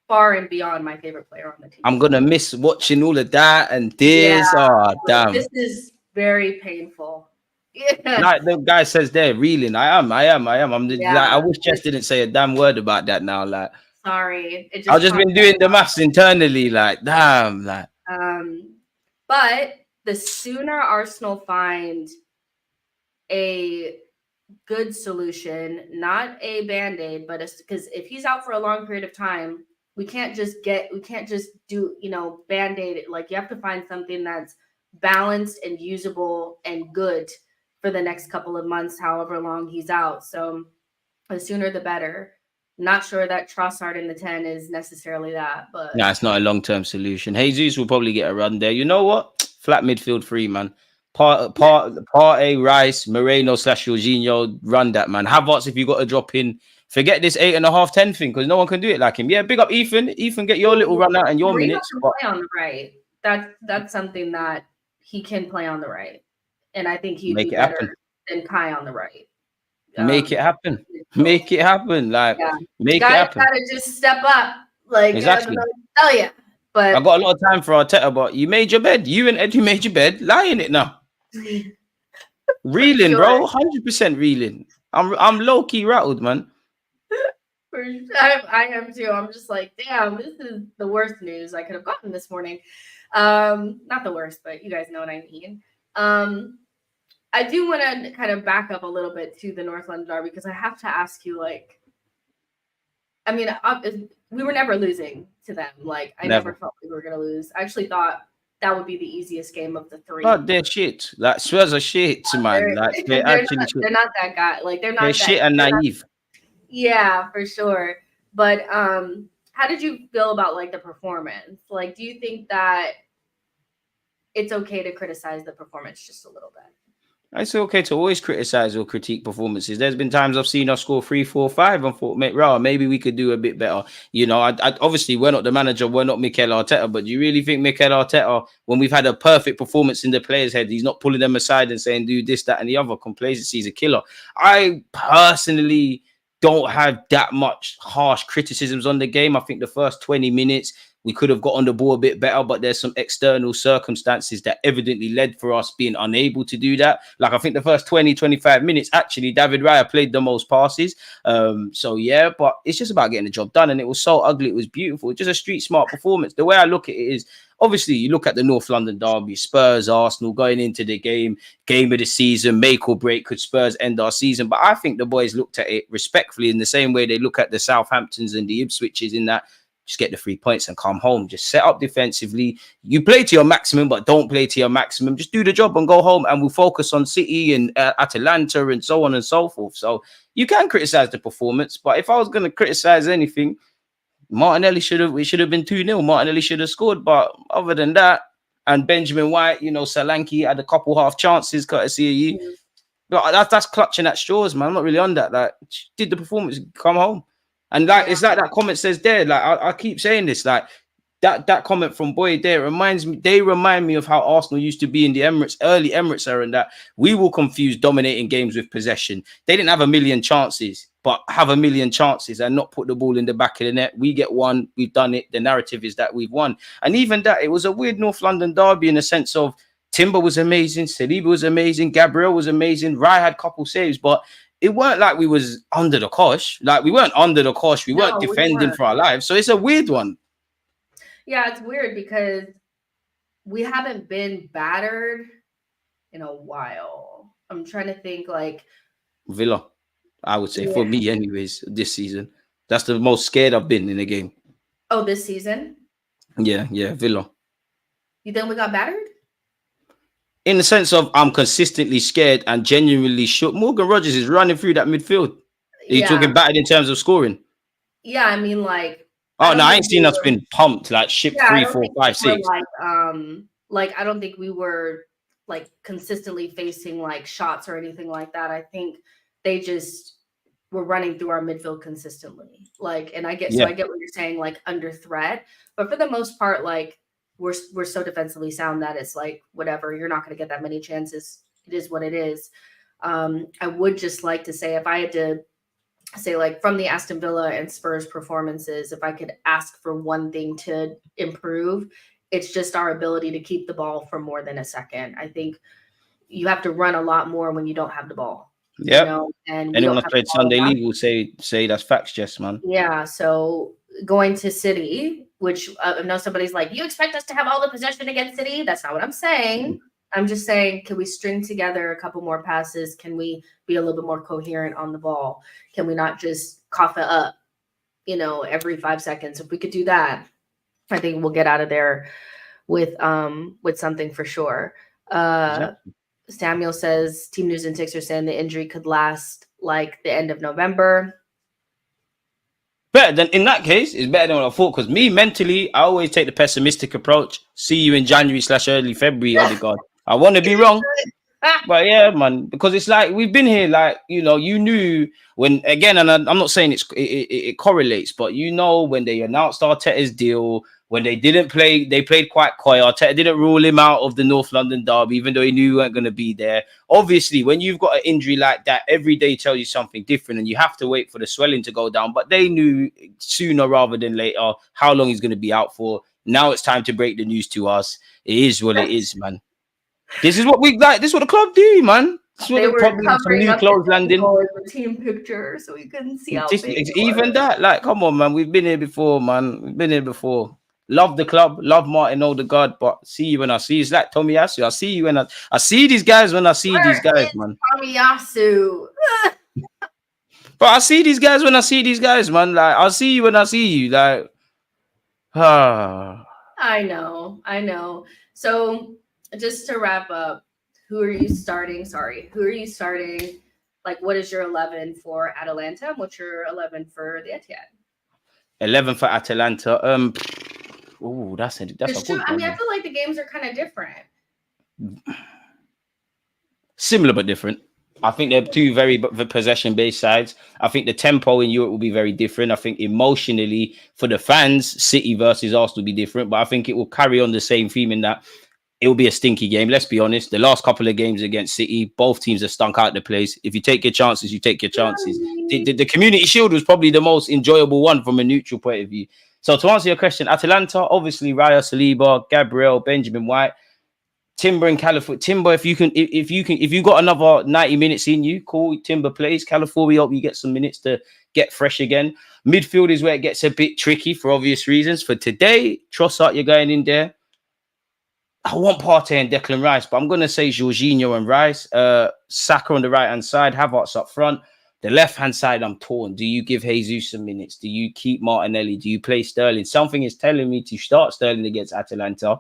far and beyond my favorite player on the team. I'm gonna miss watching all of that and this. Yeah, damn. This is very painful. Yeah. Like the guy says there, reeling. I am. Like, I wish Jess didn't say a damn word about that now. Like, sorry. I've just been doing the maths internally. Like, damn. Like, but the sooner Arsenal find a good solution, not a band-aid, but because if he's out for a long period of time, we can't just do, you know, band-aid it. Like you have to find something that's balanced and usable and good for the next couple of months, however long he's out. So the sooner the better. Not sure that Trossard in the 10 is necessarily that, but no, it's not a long-term solution. Jesus will probably get a run there. You know what? Flat midfield 3, man. Partey, Rice, Moreno / Jorginho, run that, man. Havertz, if you got to drop in, forget this 8.5, 10 thing because no one can do it like him. Yeah, big up Ethan. Ethan, get your little run out and your minutes. Can play on the right. That's something that he can play on the right, and I think he'd be better than Kai on the right. Make it happen. Make it happen. Like, make guys it happen. Gotta just step up. Like, exactly. Tell you. But I got a lot of time for Arteta, but you made your bed. You and Eddie made your bed. Lie in it now. Reeling, bro. 100% reeling. I'm low key rattled, man. For sure. I am too. I'm just like, damn, this is the worst news I could have gotten this morning. Not the worst, but you guys know what I mean. I do want to kind of back up a little bit to the North London derby because I have to ask you, like, I mean, we were never losing to them. Like, I never thought we were going to lose. I actually thought that would be the easiest game of the 3. But they're shit. Like, Spurs are shit, man. Like, they're actually shit. They're not that guy. Like, they're shit and naive. Yeah, for sure. But how did you feel about like the performance? Like, do you think that it's okay to criticize the performance just a little bit? It's okay to always criticize or critique performances. There's been times I've seen us score 3, 4, 5 and thought, mate, rah, maybe we could do a bit better. You know, obviously we're not the manager, we're not Mikel Arteta, but do you really think Mikel Arteta, when we've had a perfect performance in the players' head, he's not pulling them aside and saying, do this, that, and the other? Complacency is a killer. I personally don't have that much harsh criticisms on the game. I think the first 20 minutes, we could have got on the ball a bit better, but there's some external circumstances that evidently led for us being unable to do that. Like, I think the first 20, 25 minutes, actually, David Raya played the most passes. So, yeah, but it's just about getting the job done. And it was so ugly. It was beautiful. Just a street smart performance. The way I look at it is, obviously, you look at the North London derby, Spurs, Arsenal going into the game of the season, make or break, could Spurs end our season? But I think the boys looked at it respectfully in the same way they look at the Southamptons and the Ipswiches, in that just get the 3 points and come home. Just set up defensively. You play to your maximum, but don't play to your maximum. Just do the job and go home, and we'll focus on City and Atalanta and so on and so forth. So you can criticize the performance, but if I was going to criticize anything, Martinelli should have been 2-0. Martinelli should have scored, but other than that, and Benjamin White, you know, Solanke had a couple half chances, courtesy of you. But that's clutching at straws, man. I'm not really on that. Like, did the performance, come home. And like, it's like that comment says there, like I keep saying this, like that comment from Boyd there remind me of how Arsenal used to be in the early Emirates era, and that we will confuse dominating games with possession. They didn't have a million chances, but have a million chances and not put the ball in the back of the net. We get one, we've done it. The narrative is that we've won. And even that, it was a weird North London derby in the sense of Timber was amazing, Saliba was amazing, Gabriel was amazing, Rai had a couple saves, but it weren't like we was under the cosh. Like, we weren't under the cosh. We weren't defending for our lives. So it's a weird one. Yeah, it's weird because we haven't been battered in a while. I'm trying to think, like Villa, I would say, for me anyways, this season. That's the most scared I've been in a game. Oh, this season? Yeah, Villa. You think we got battered? In the sense of, I'm consistently scared and genuinely shook. Morgan Rogers is running through that midfield. Are you talking battered in terms of scoring? Yeah, I mean, like. Oh, no, I ain't seen us been pumped, like ship 3, 4, 5, 6. Like, I don't think we were like consistently facing like shots or anything like that. I think they just were running through our midfield consistently. Like, and I get what you're saying, like under threat. But for the most part, like, we're so defensively sound that it's like, whatever, you're not going to get that many chances. It is what it is. I would just like to say, if I had to say, like, from the Aston Villa and Spurs performances, if I could ask for one thing to improve, it's just our ability to keep the ball for more than a second. I think you have to run a lot more when you don't have the ball. Yeah. You know? And anyone that's played Sunday League will say that's facts, Jess, man. Yeah. So going to City, which I know somebody's like, you expect us to have all the possession against City? That's not what I'm saying. I'm just saying, can we string together a couple more passes? Can we be a little bit more coherent on the ball? Can we not just cough it up, every 5 seconds? If we could do that, I think we'll get out of there with something for sure. Exactly. Samuel says, Team News and Ticks are saying the injury could last like the end of November. Better than, in that case, it's better than what I thought. Because me, mentally, I always take the pessimistic approach. See you in January/early February, Odegaard. I want to be wrong. But yeah, man, because it's like, we've been here, like, you knew when, again, and I'm not saying it correlates, but when they announced Arteta's deal, when they didn't play, they played quite coy. Arteta didn't rule him out of the North London derby, even though he knew he weren't going to be there. Obviously, when you've got an injury like that, every day tells you something different, and you have to wait for the swelling to go down. But they knew sooner rather than later how long he's going to be out for. Now it's time to break the news to us. It is what it is, man. This is what we like. This is what the club do, man. This is what the problem. Some new clothes landing. The team picture, so we couldn't see how big. Even that, like, come on, man. We've been here before, man. We've been here before. Love the club, love Martin Odegaard, but see you when I see you. It's like Tomiyasu. I see you when I see these guys when I see these guys, man. Tomiyasu. But I see these guys when I see these guys, man. Like, I'll see you when I see you. Like, I know. So just to wrap up, who are you starting? Like, what is your 11 for Atalanta? And what's your 11 for the Etihad? 11 for Atalanta. Oh, that's a It's good true. I one. mean, I feel like the games are kind of different. Similar but different. I think they're two very possession-based sides. I think the tempo in Europe will be very different. I think emotionally, for the fans, City versus Arsenal will be different. But I think it will carry on the same theme in that it will be a stinky game. Let's be honest. The last couple of games against City, both teams have stunk out the place. If you take your chances, you take your chances. The Community Shield was probably the most enjoyable one from a neutral point of view. So to answer your question, Atalanta, obviously Raya, Saliba, Gabriel, Benjamin White, Timber and Calafiori. Timber, if you got another 90 minutes in you, cool. Timber plays. Calafiori, hope you get some minutes to get fresh again. Midfield is where it gets a bit tricky for obvious reasons. For today, Trossard, you're going in there. I want Partey and Declan Rice, but I'm going to say Jorginho and Rice. Saka on the right-hand side, Havertz up front. The left-hand side, I'm torn. Do you give Jesus some minutes? Do you keep Martinelli? Do you play Sterling? Something is telling me to start Sterling against Atalanta.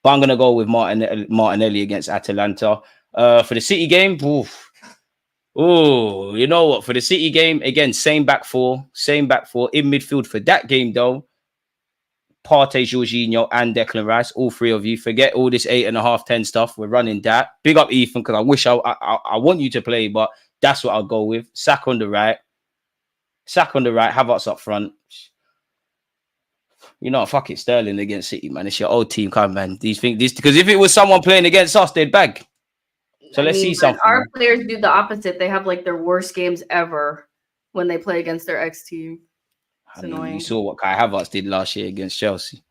But I'm going to go with Martinelli against Atalanta. For the City game, you know what? For the City game, again, same back four. In midfield for that game, though, Partey, Jorginho, and Declan Rice, all three of you. Forget all this 8.5, 10 stuff. We're running that. Big up Ethan, because I wish I want you to play, but that's what I'll go with. Saka on the right, Havertz up front. You know, fuck it, Sterling against City, man. It's your old team, come man. These things, because if it was someone playing against us, they'd bag. So let's see something. Our players do the opposite. They have like their worst games ever when they play against their ex team. It's annoying. You saw what Kai Havertz did last year against Chelsea.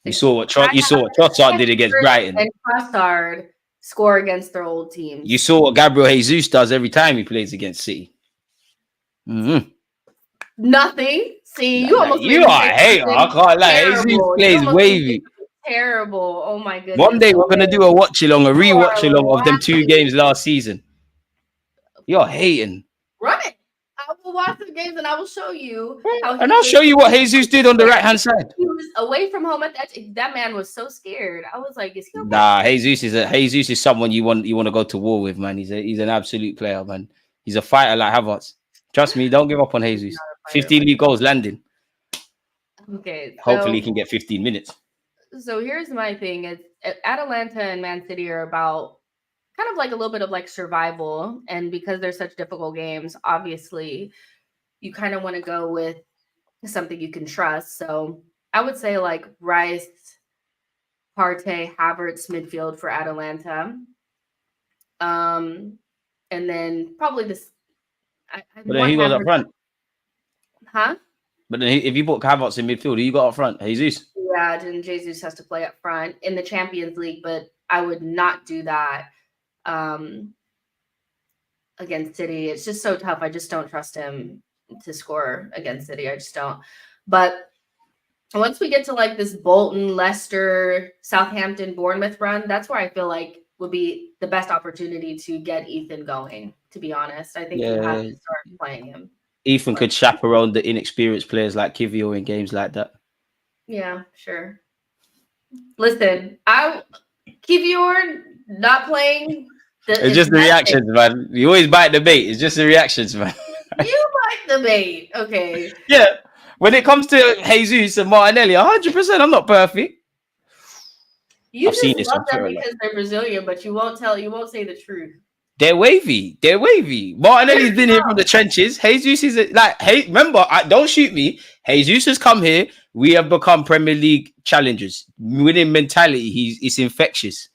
You saw what Trossard did against Brighton. And Trossard score against their old teams. You saw what Gabriel Jesus does every time he plays against City. Nothing. See, you almost you are a hater. I can't lie. Jesus plays wavy. Terrible. Oh my goodness. One day we're gonna do a rewatch along of them 2 games last season. You're hating. Run it. I will watch the games and I will show you how. And I'll show you what Jesus did on the right hand side. He was away from home at that man was so scared. I was like, is he okay? Nah, Jesus is someone you want to go to war with, man. He's an absolute player, man. He's a fighter like Havertz. Trust me, don't give up on Jesus. 15 league goals landing. Okay. Hopefully he can get 15 minutes. So here's my thing. It's Atalanta and Man City are about kind of like a little bit of like survival. And because they're such difficult games, obviously you kind of want to go with something you can trust. So I would say like Rice, Partey, Havertz midfield for Atalanta. And then probably this. But then he goes up front. Huh? But then if you put Havertz in midfield, who you got up front? Jesus. Yeah, and Jesus has to play up front in the Champions League, but I would not do that against City. It's just so tough. I just don't trust him to score against City. I just don't. But once we get to like this Bolton, Leicester, Southampton, Bournemouth run, that's where I feel like would be the best opportunity to get Ethan going, to be honest. I think you have to start playing him. Ethan could chaperone the inexperienced players like Kivio in games like that. Yeah, sure. Listen, Kivior not playing. It's just the reactions, man. You always bite the bait. It's just the reactions, man. You bite the bait, okay? Yeah. When it comes to Jesus and Martinelli, 100%, I'm not perfect. You just love them because they're Brazilian, but you won't say the truth. They're wavy. Martinelli's been here from the trenches. Jesus is like, hey, remember, don't shoot me. Jesus has come here. We have become Premier League challengers. Winning mentality, it's infectious.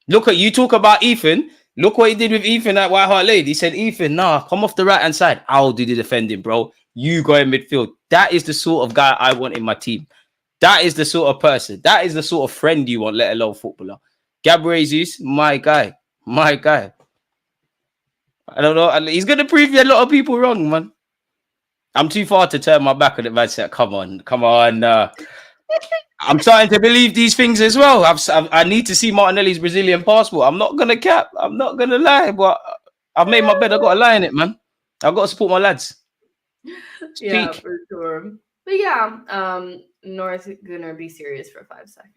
Look at you talk about Ethan. Look what he did with Ethan at White Hart Lane. He said, Ethan, nah, come off the right hand side. I'll do the defending, bro. You go in midfield. That is the sort of guy I want in my team. That is the sort of person. That is the sort of friend you want, let alone footballer. Gabriel Jesus, my guy. I don't know. He's going to prove a lot of people wrong, man. I'm too far to turn my back on it, man. Come on. I'm starting to believe these things as well. I need to see Martinelli's Brazilian passport. I'm not going to cap. I'm not going to lie, but I've made my bed. I've got to lie in it, man. I've got to support my lads. Yeah, for sure. But yeah, North going to be serious for 5 seconds.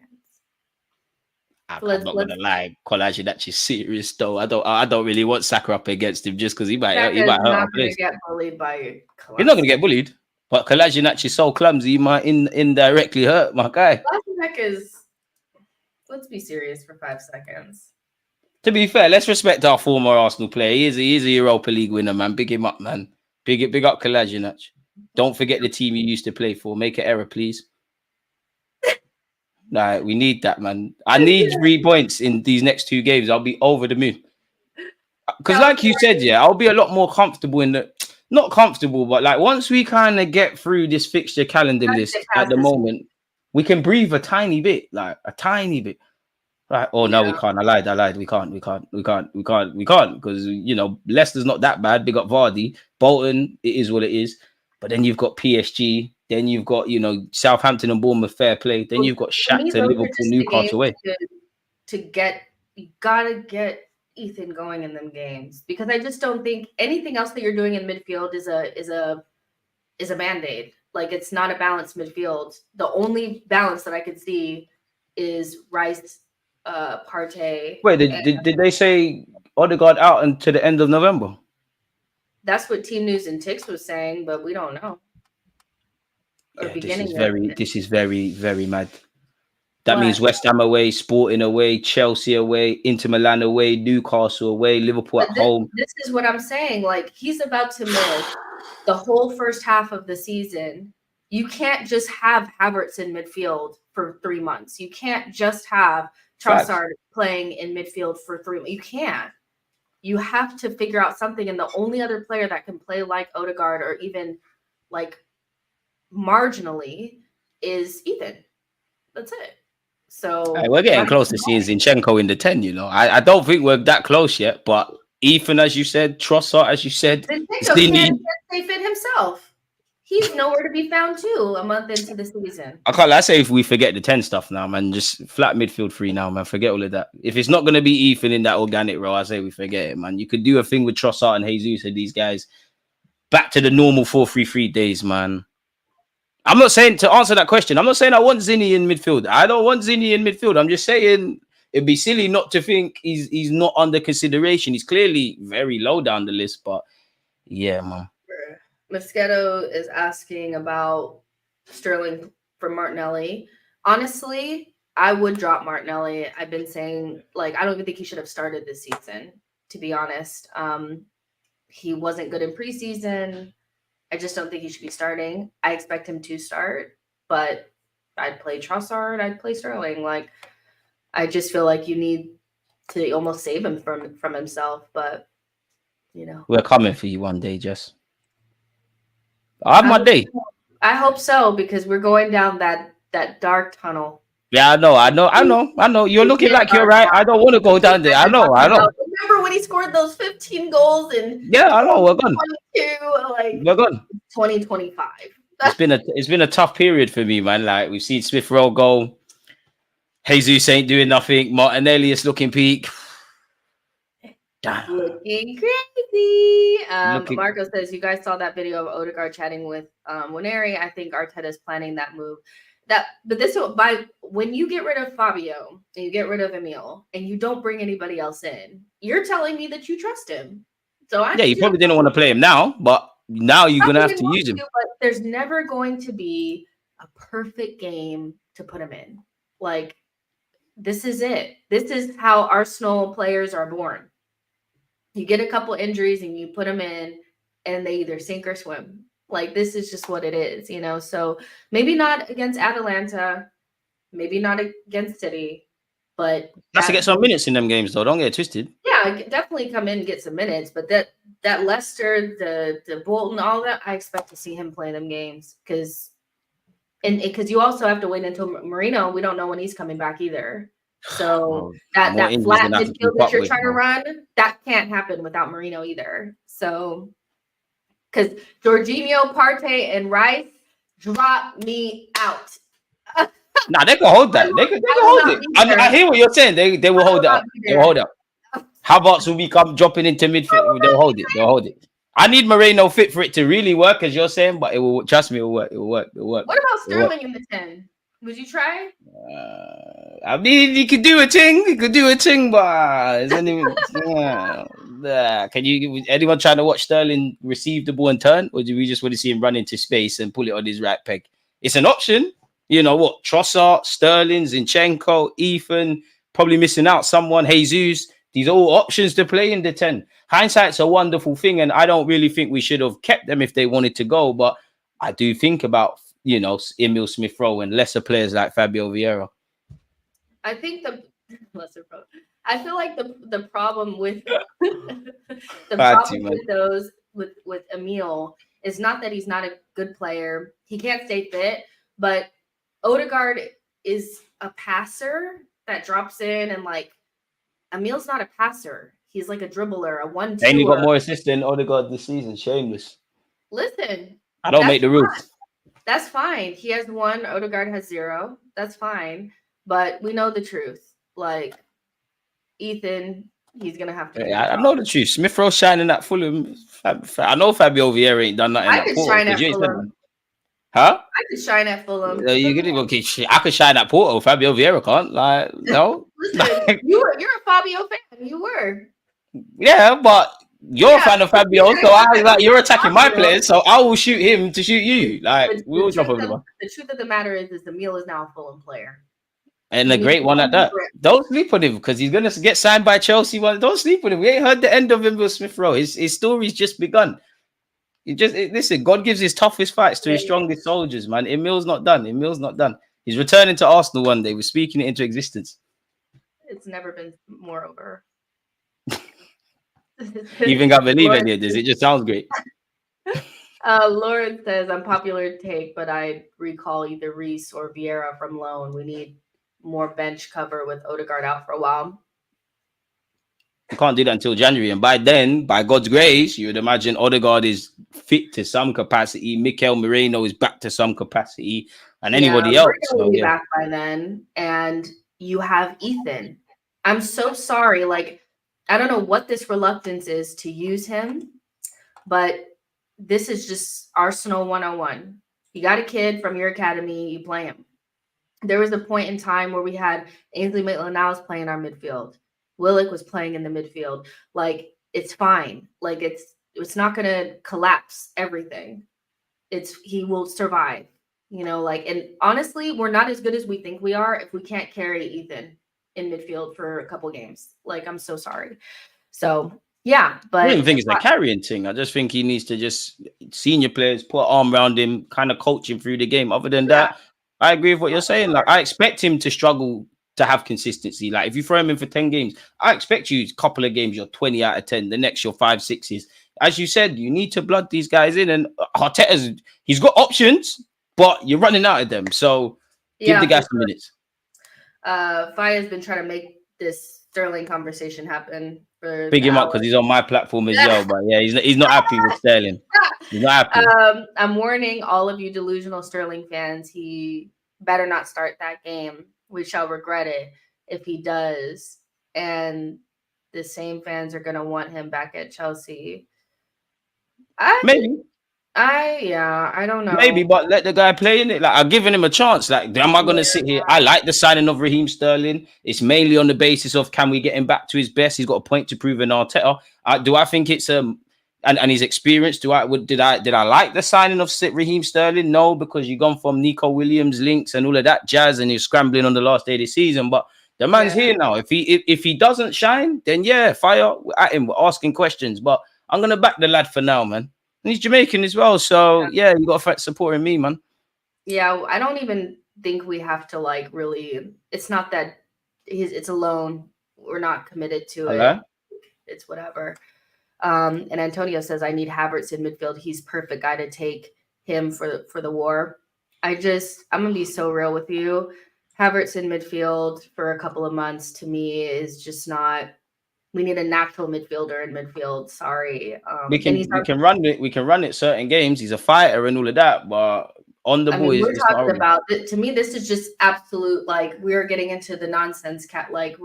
I'm not gonna lie, Kolasinac is serious though. I don't really want Saka up against him just because he might hurt not our going place. to get bullied by He's not gonna get bullied, but Kolasinac is so clumsy, he might indirectly hurt my guy. Kolasinac is. Let's be serious for 5 seconds. To be fair, let's respect our former Arsenal player. He is a Europa League winner, man. Big him up, man. Big up Kolasinac. Don't forget the team you used to play for. Make an error, please. Nah, we need that, man. I need 3 points in these next 2 games. I'll be over the moon. Because like you said, yeah, I'll be a lot more comfortable in the... Not comfortable, but like once we kind of get through this fixture calendar list at the moment, we can breathe a tiny bit. Like, a tiny bit. Right. Oh, no, we can't. I lied. We can't. Because, you know, Leicester's not that bad. Big up Vardy. Bolton, it is what it is. But then you've got PSG. Then you've got, you know, Southampton and Bournemouth, fair play. Then you've got Shakhtar, Liverpool, Newcastle away. You gotta get Ethan going in them games, because I just don't think anything else that you're doing in midfield is a band-aid. Like, it's not a balanced midfield. The only balance that I could see is Rice, Partey. Wait, did they say Odegaard out until the end of November? That's what Team News and Ticks was saying, but we don't know. Yeah, this is very, very mad. That means West Ham away, Sporting away, Chelsea away, Inter Milan away, Newcastle away, Liverpool at home. This is what I'm saying. Like, he's about to miss the whole first half of the season. You can't just have Havertz in midfield for 3 months. You can't just have Trossard playing in midfield for 3 months. You can't. You have to figure out something. And the only other player that can play like Odegaard or even like marginally is Ethan. That's it. So we're getting close to seeing Zinchenko in the 10, you know. I don't think we're that close yet, but Ethan, as you said, Trossard, as you said, can't say fit himself. He's nowhere to be found too a month into the season. I say if we forget the 10 stuff now, man, just flat midfield 3 now, man. Forget all of that. If it's not going to be Ethan in that organic role, I say we forget it, man. You could do a thing with Trossard and Jesus and these guys back to the normal 4-3-3 days, man. I'm not saying, to answer that question, I'm not saying I want Zinni in midfield. I don't want Zinni in midfield. I'm just saying it'd be silly not to think he's not under consideration. He's clearly very low down the list, but yeah, man. Mosquito is asking about Sterling for Martinelli. Honestly, I would drop Martinelli. I've been saying, like, I don't even think he should have started this season, to be honest. He wasn't good in preseason. I just don't think he should be starting. I expect him to start, but I'd play Trossard. I'd play Sterling. Like, I just feel like you need to almost save him from himself. But, you know, we're coming for you one day, Jess. I have my day. I hope so, because we're going down that dark tunnel. Yeah, I know. You're looking like you're right. I don't want to go down there. I know. Remember when he scored those 15 goals and I know we're gone. We're gone. 2025. It's been a tough period for me, man. Like, we've seen Smith Rowe go. Jesus ain't doing nothing. Martinelli is looking peak. Damn. Looking crazy. Marco says, you guys saw that video of Odegaard chatting with Nwaneri. I think Arteta's planning that move. When you get rid of Fabio and you get rid of Emile and you don't bring anybody else in, you're telling me that you trust him. So you probably didn't want to play him now, but now you're gonna have to use him. But there's never going to be a perfect game to put him in. Like, this is it. This is how Arsenal players are born. You get a couple injuries and you put them in, and they either sink or swim. Like, this is just what it is, you know? So maybe not against Atalanta, maybe not against City, but has to get some minutes in them games, though. Don't get twisted. Yeah, definitely come in and get some minutes. But that Leicester, the Bolton, all that, I expect to see him play them games, because you also have to wait until Marino. We don't know when he's coming back either. So that flat midfield that you're trying to run, that can't happen without Marino either. So, because Jorginho, Partey, and Rice, drop me out. Nah, they can hold that. They can hold it. I hear what you're saying. They will hold it up. They will hold it up. Havertz will become dropping into midfield. They'll hold it. They'll hold it. I need Moreno fit for it to really work, as you're saying, but it will. Trust me, it will work. It will work. What about Sterling in the 10? Would you try? I mean, you could do a thing. You could do a thing, but is anyone? Can you? Anyone trying to watch Sterling receive the ball and turn, or do we just want to see him run into space and pull it on his right peg? It's an option. You know what? Trossard, Sterling, Zinchenko, Ethan, probably missing out someone. Jesus. These are all options to play in the 10. Hindsight's a wonderful thing, and I don't really think we should have kept them if they wanted to go. But I do think about, Emil Smith-Rowe and lesser players like Fabio Vieira. I think the lesser pro. I feel like the problem with with Emil is not that he's not a good player. He can't stay fit, but Odegaard is a passer that drops in and like Emil's not a passer. He's like a dribbler, a 1-2. And he got more assists than Odegaard this season. Shameless. Listen, I don't make the rules. That's fine. He has 1. Odegaard has 0. That's fine. But we know the truth. Like Ethan, he's gonna have to. I know the truth. Smith Rowe shining at Fulham. I know Fabio Vieira ain't done nothing. I could shine at Fulham. Huh? I could shine at Fulham. I could shine at Porto. Fabio Vieira can't. Like, no. Listen, you're a Fabio fan. You were. Yeah, but you're a fan of Fabio, so I like you're attacking my players, so I will shoot him to shoot you. Like we will jump over the bar. The truth of the matter is Emil is now a Fulham player. And a great one at that. Don't sleep on him because he's gonna get signed by Chelsea. Don't sleep on him. We ain't heard the end of him with Smith Rowe. His story's just begun. Listen, God gives his toughest fights to his strongest soldiers, man. Emil's not done. Emil's not done. He's returning to Arsenal one day. We're speaking it into existence. It's never been more over. You think I believe any of this? It just sounds great. Lauren says, unpopular take, but I recall either Reece or Vieira from loan. We need more bench cover with Odegaard out for a while. You can't do that until January. And by then, by God's grace, you would imagine Odegaard is fit to some capacity. Mikel Moreno is back to some capacity. And anybody else. Will be back by then. And you have Ethan. I'm so sorry. Like, I don't know what this reluctance is to use him, but this is just Arsenal 101. You got a kid from your academy, you play him. There was a point in time where we had Ainsley Maitland-Niles playing our midfield. Willock was playing in the midfield. Like, it's fine. Like, it's not going to collapse everything. He will survive, and honestly, we're not as good as we think we are if we can't carry Ethan in midfield for a couple games. Like, I'm so sorry. So yeah, but I don't even think it's a carrying thing. I just think he needs to just senior players put an arm around him, kind of coach him through the game. Other than that, I agree with what you're saying. Like, I expect him to struggle to have consistency. Like, if you throw him in for 10 games, I expect you a couple of games, you're 20 out of 10. The next, you're 5-6s. As you said, you need to blood these guys in. And he's got options, but you're running out of them. So give the guys some minutes. Faya's been trying to make this Sterling conversation happen. Big him up because he's on my platform as well. But yeah, he's not happy with Sterling. He's not happy. I'm warning all of you delusional Sterling fans. He better not start that game. We shall regret it if he does. And the same fans are going to want him back at Chelsea. Maybe. I don't know. Maybe, but let the guy play in it. Like, I've given him a chance. Like, am I going to sit here? I like the signing of Raheem Sterling. It's mainly on the basis of, can we get him back to his best? He's got a point to prove in Arteta. Do I think it's and his experience? Did I like the signing of Raheem Sterling? No, because you've gone from Nico Williams links and all of that jazz, and you're scrambling on the last day of the season. But the man's here now. If he doesn't shine, then fire at him. We're asking questions. But I'm gonna back the lad for now, man. And he's Jamaican as well, so you got to supporting me, man. Yeah, I don't even think we have to really. It's not that it's a loan. We're not committed to it. It's whatever. And Antonio says, I need Havertz in midfield. He's perfect guy to take him for the war. I'm gonna be so real with you. Havertz in midfield for a couple of months to me is just not. We need a natural midfielder in midfield. Sorry. We can run it. We can run it certain games. He's a fighter and all of that, but on the ball, we're talking about. To me, this is just absolute. Like, we're getting into the nonsense cat. Like,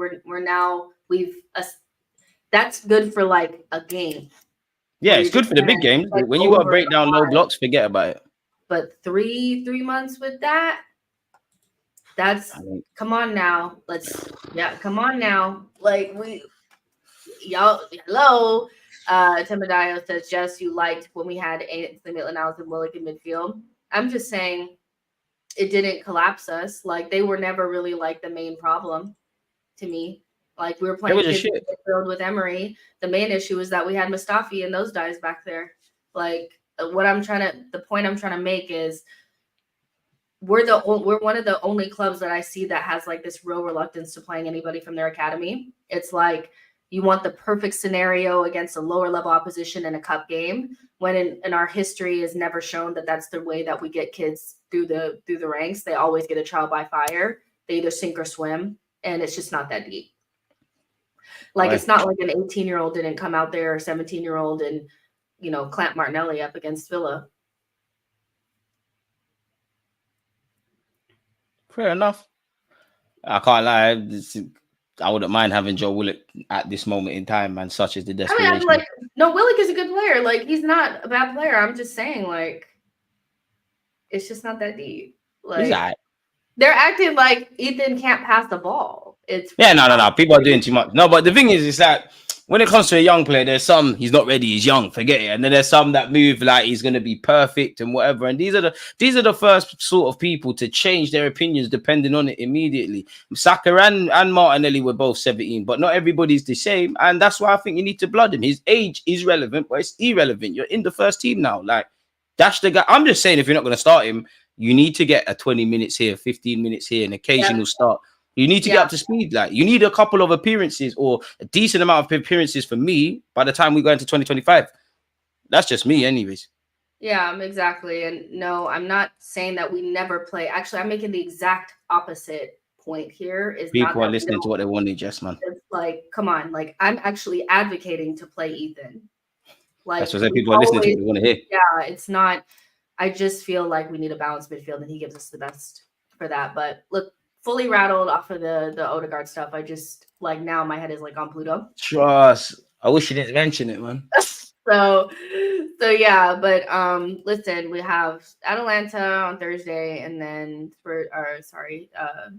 that's good for like a game. Yeah, it's good for the big games. When you got to break down low blocks, forget about it. But three months with that, come on now. Come on now. Like y'all, hello. Timadayo says, Jess, you liked when we had Ainsley Maitland-Niles and Willock in midfield. I'm just saying it didn't collapse us. Like, they were never really like the main problem to me. Like, we were playing kids in midfield with Emery. The main issue is that we had Mustafi and those guys back there. Like, the point I'm trying to make is we're one of the only clubs that I see that has like this real reluctance to playing anybody from their academy. It's like you want the perfect scenario against a lower level opposition in a cup game, when in our history is never shown that that's the way that we get kids through the ranks. They always get a trial by fire. They either sink or swim, and it's just not that deep. Like, it's not like an 18-year-old didn't come out there, or 17-year-old, and clamp Martinelli up against Villa. Fair enough. I can't lie. I wouldn't mind having Joe Willock at this moment in time, man, such as the desperation. I'm like, no, Willock is a good player. Like, he's not a bad player. I'm just saying, like, it's just not that deep. Like, he's all right. They're acting like Ethan can't pass the ball. No. People are doing too much. No, but the thing is that when it comes to a young player, there's some he's not ready, he's young, forget it. And then there's some that move like he's going to be perfect and whatever. And these are the first sort of people to change their opinions depending on it immediately. Saka and Martinelli were both 17, but not everybody's the same. And that's why I think you need to blood him. His age is relevant, but it's irrelevant. You're in the first team now. Like, that's the guy. I'm just saying, if you're not going to start him, you need to get a 20 minutes here, 15 minutes here, an occasional start. You need to get up to speed. Like, you need a couple of appearances or a decent amount of appearances for me by the time we go into 2025. That's just me anyways. Yeah, exactly. And no, I'm not saying that we never play. Actually, I'm making the exact opposite point here. People are listening to what they want to Jess, man. It's like, come on. Like, I'm actually advocating to play Ethan. Like, that's what people are listening to what they want to hear. Yeah, it's not. I just feel like we need a balanced midfield, and he gives us the best for that. But look, fully rattled off of the Odegaard stuff. I just, like, now my head is like on Pluto. Trust. I wish you didn't mention it, man. So yeah, but listen, we have Atalanta on Thursday, and then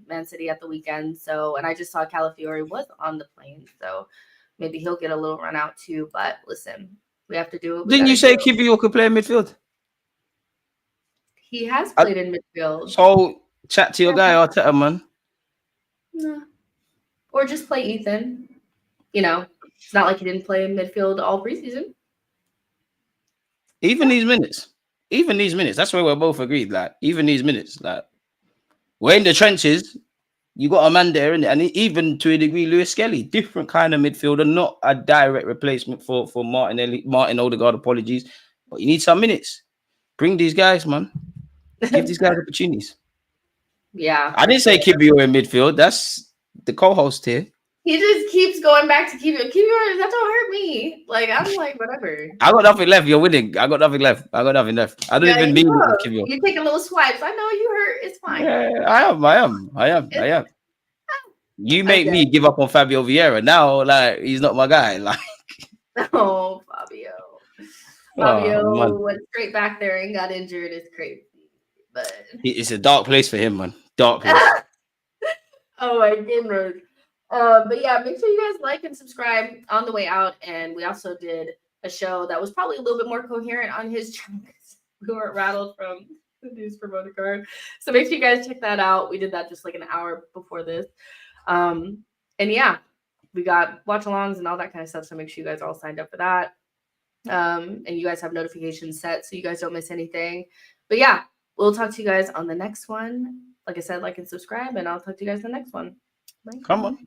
Man City at the weekend. So, and I just saw Calafiori was on the plane, so maybe he'll get a little run out too. But listen, we have to do it. Didn't you say Kivior could play in midfield? He has played in midfield. So chat to your guy, Arteta, man. No. Or just play Ethan. It's not like he didn't play in midfield all preseason. Even these minutes. That's where we're both agreed. Like, even these minutes. Like, we're in the trenches. You got a man there, and even to a degree, Lewis Skelly, different kind of midfielder, not a direct replacement for Martin Odegaard. Apologies, but you need some minutes. Bring these guys, man. Give these guys opportunities. Yeah. I didn't say Kivior in midfield. That's the co-host here. He just keeps going back to Kivior. Kivior, that don't hurt me. Like, I'm like, whatever. I got nothing left. You're winning. I got nothing left. I don't even mean Kivior. You're taking little swipes. I know you hurt. It's fine. Yeah, I am. You make me give up on Fabio Vieira. Now, like, he's not my guy. Like, oh, Fabio. Fabio went straight back there and got injured. It's crazy. But it's a dark place for him, man. Dark place. Oh my goodness. But yeah, make sure you guys like and subscribe on the way out. And we also did a show that was probably a little bit more coherent on his channel because we weren't rattled from the news from Odegaard. So make sure you guys check that out. We did that just like an hour before this. And yeah, we got watch-alongs and all that kind of stuff. So make sure you guys are all signed up for that. And you guys have notifications set so you guys don't miss anything. But yeah, we'll talk to you guys on the next one. Like I said, like and subscribe, and I'll talk to you guys in the next one. Bye. Come on.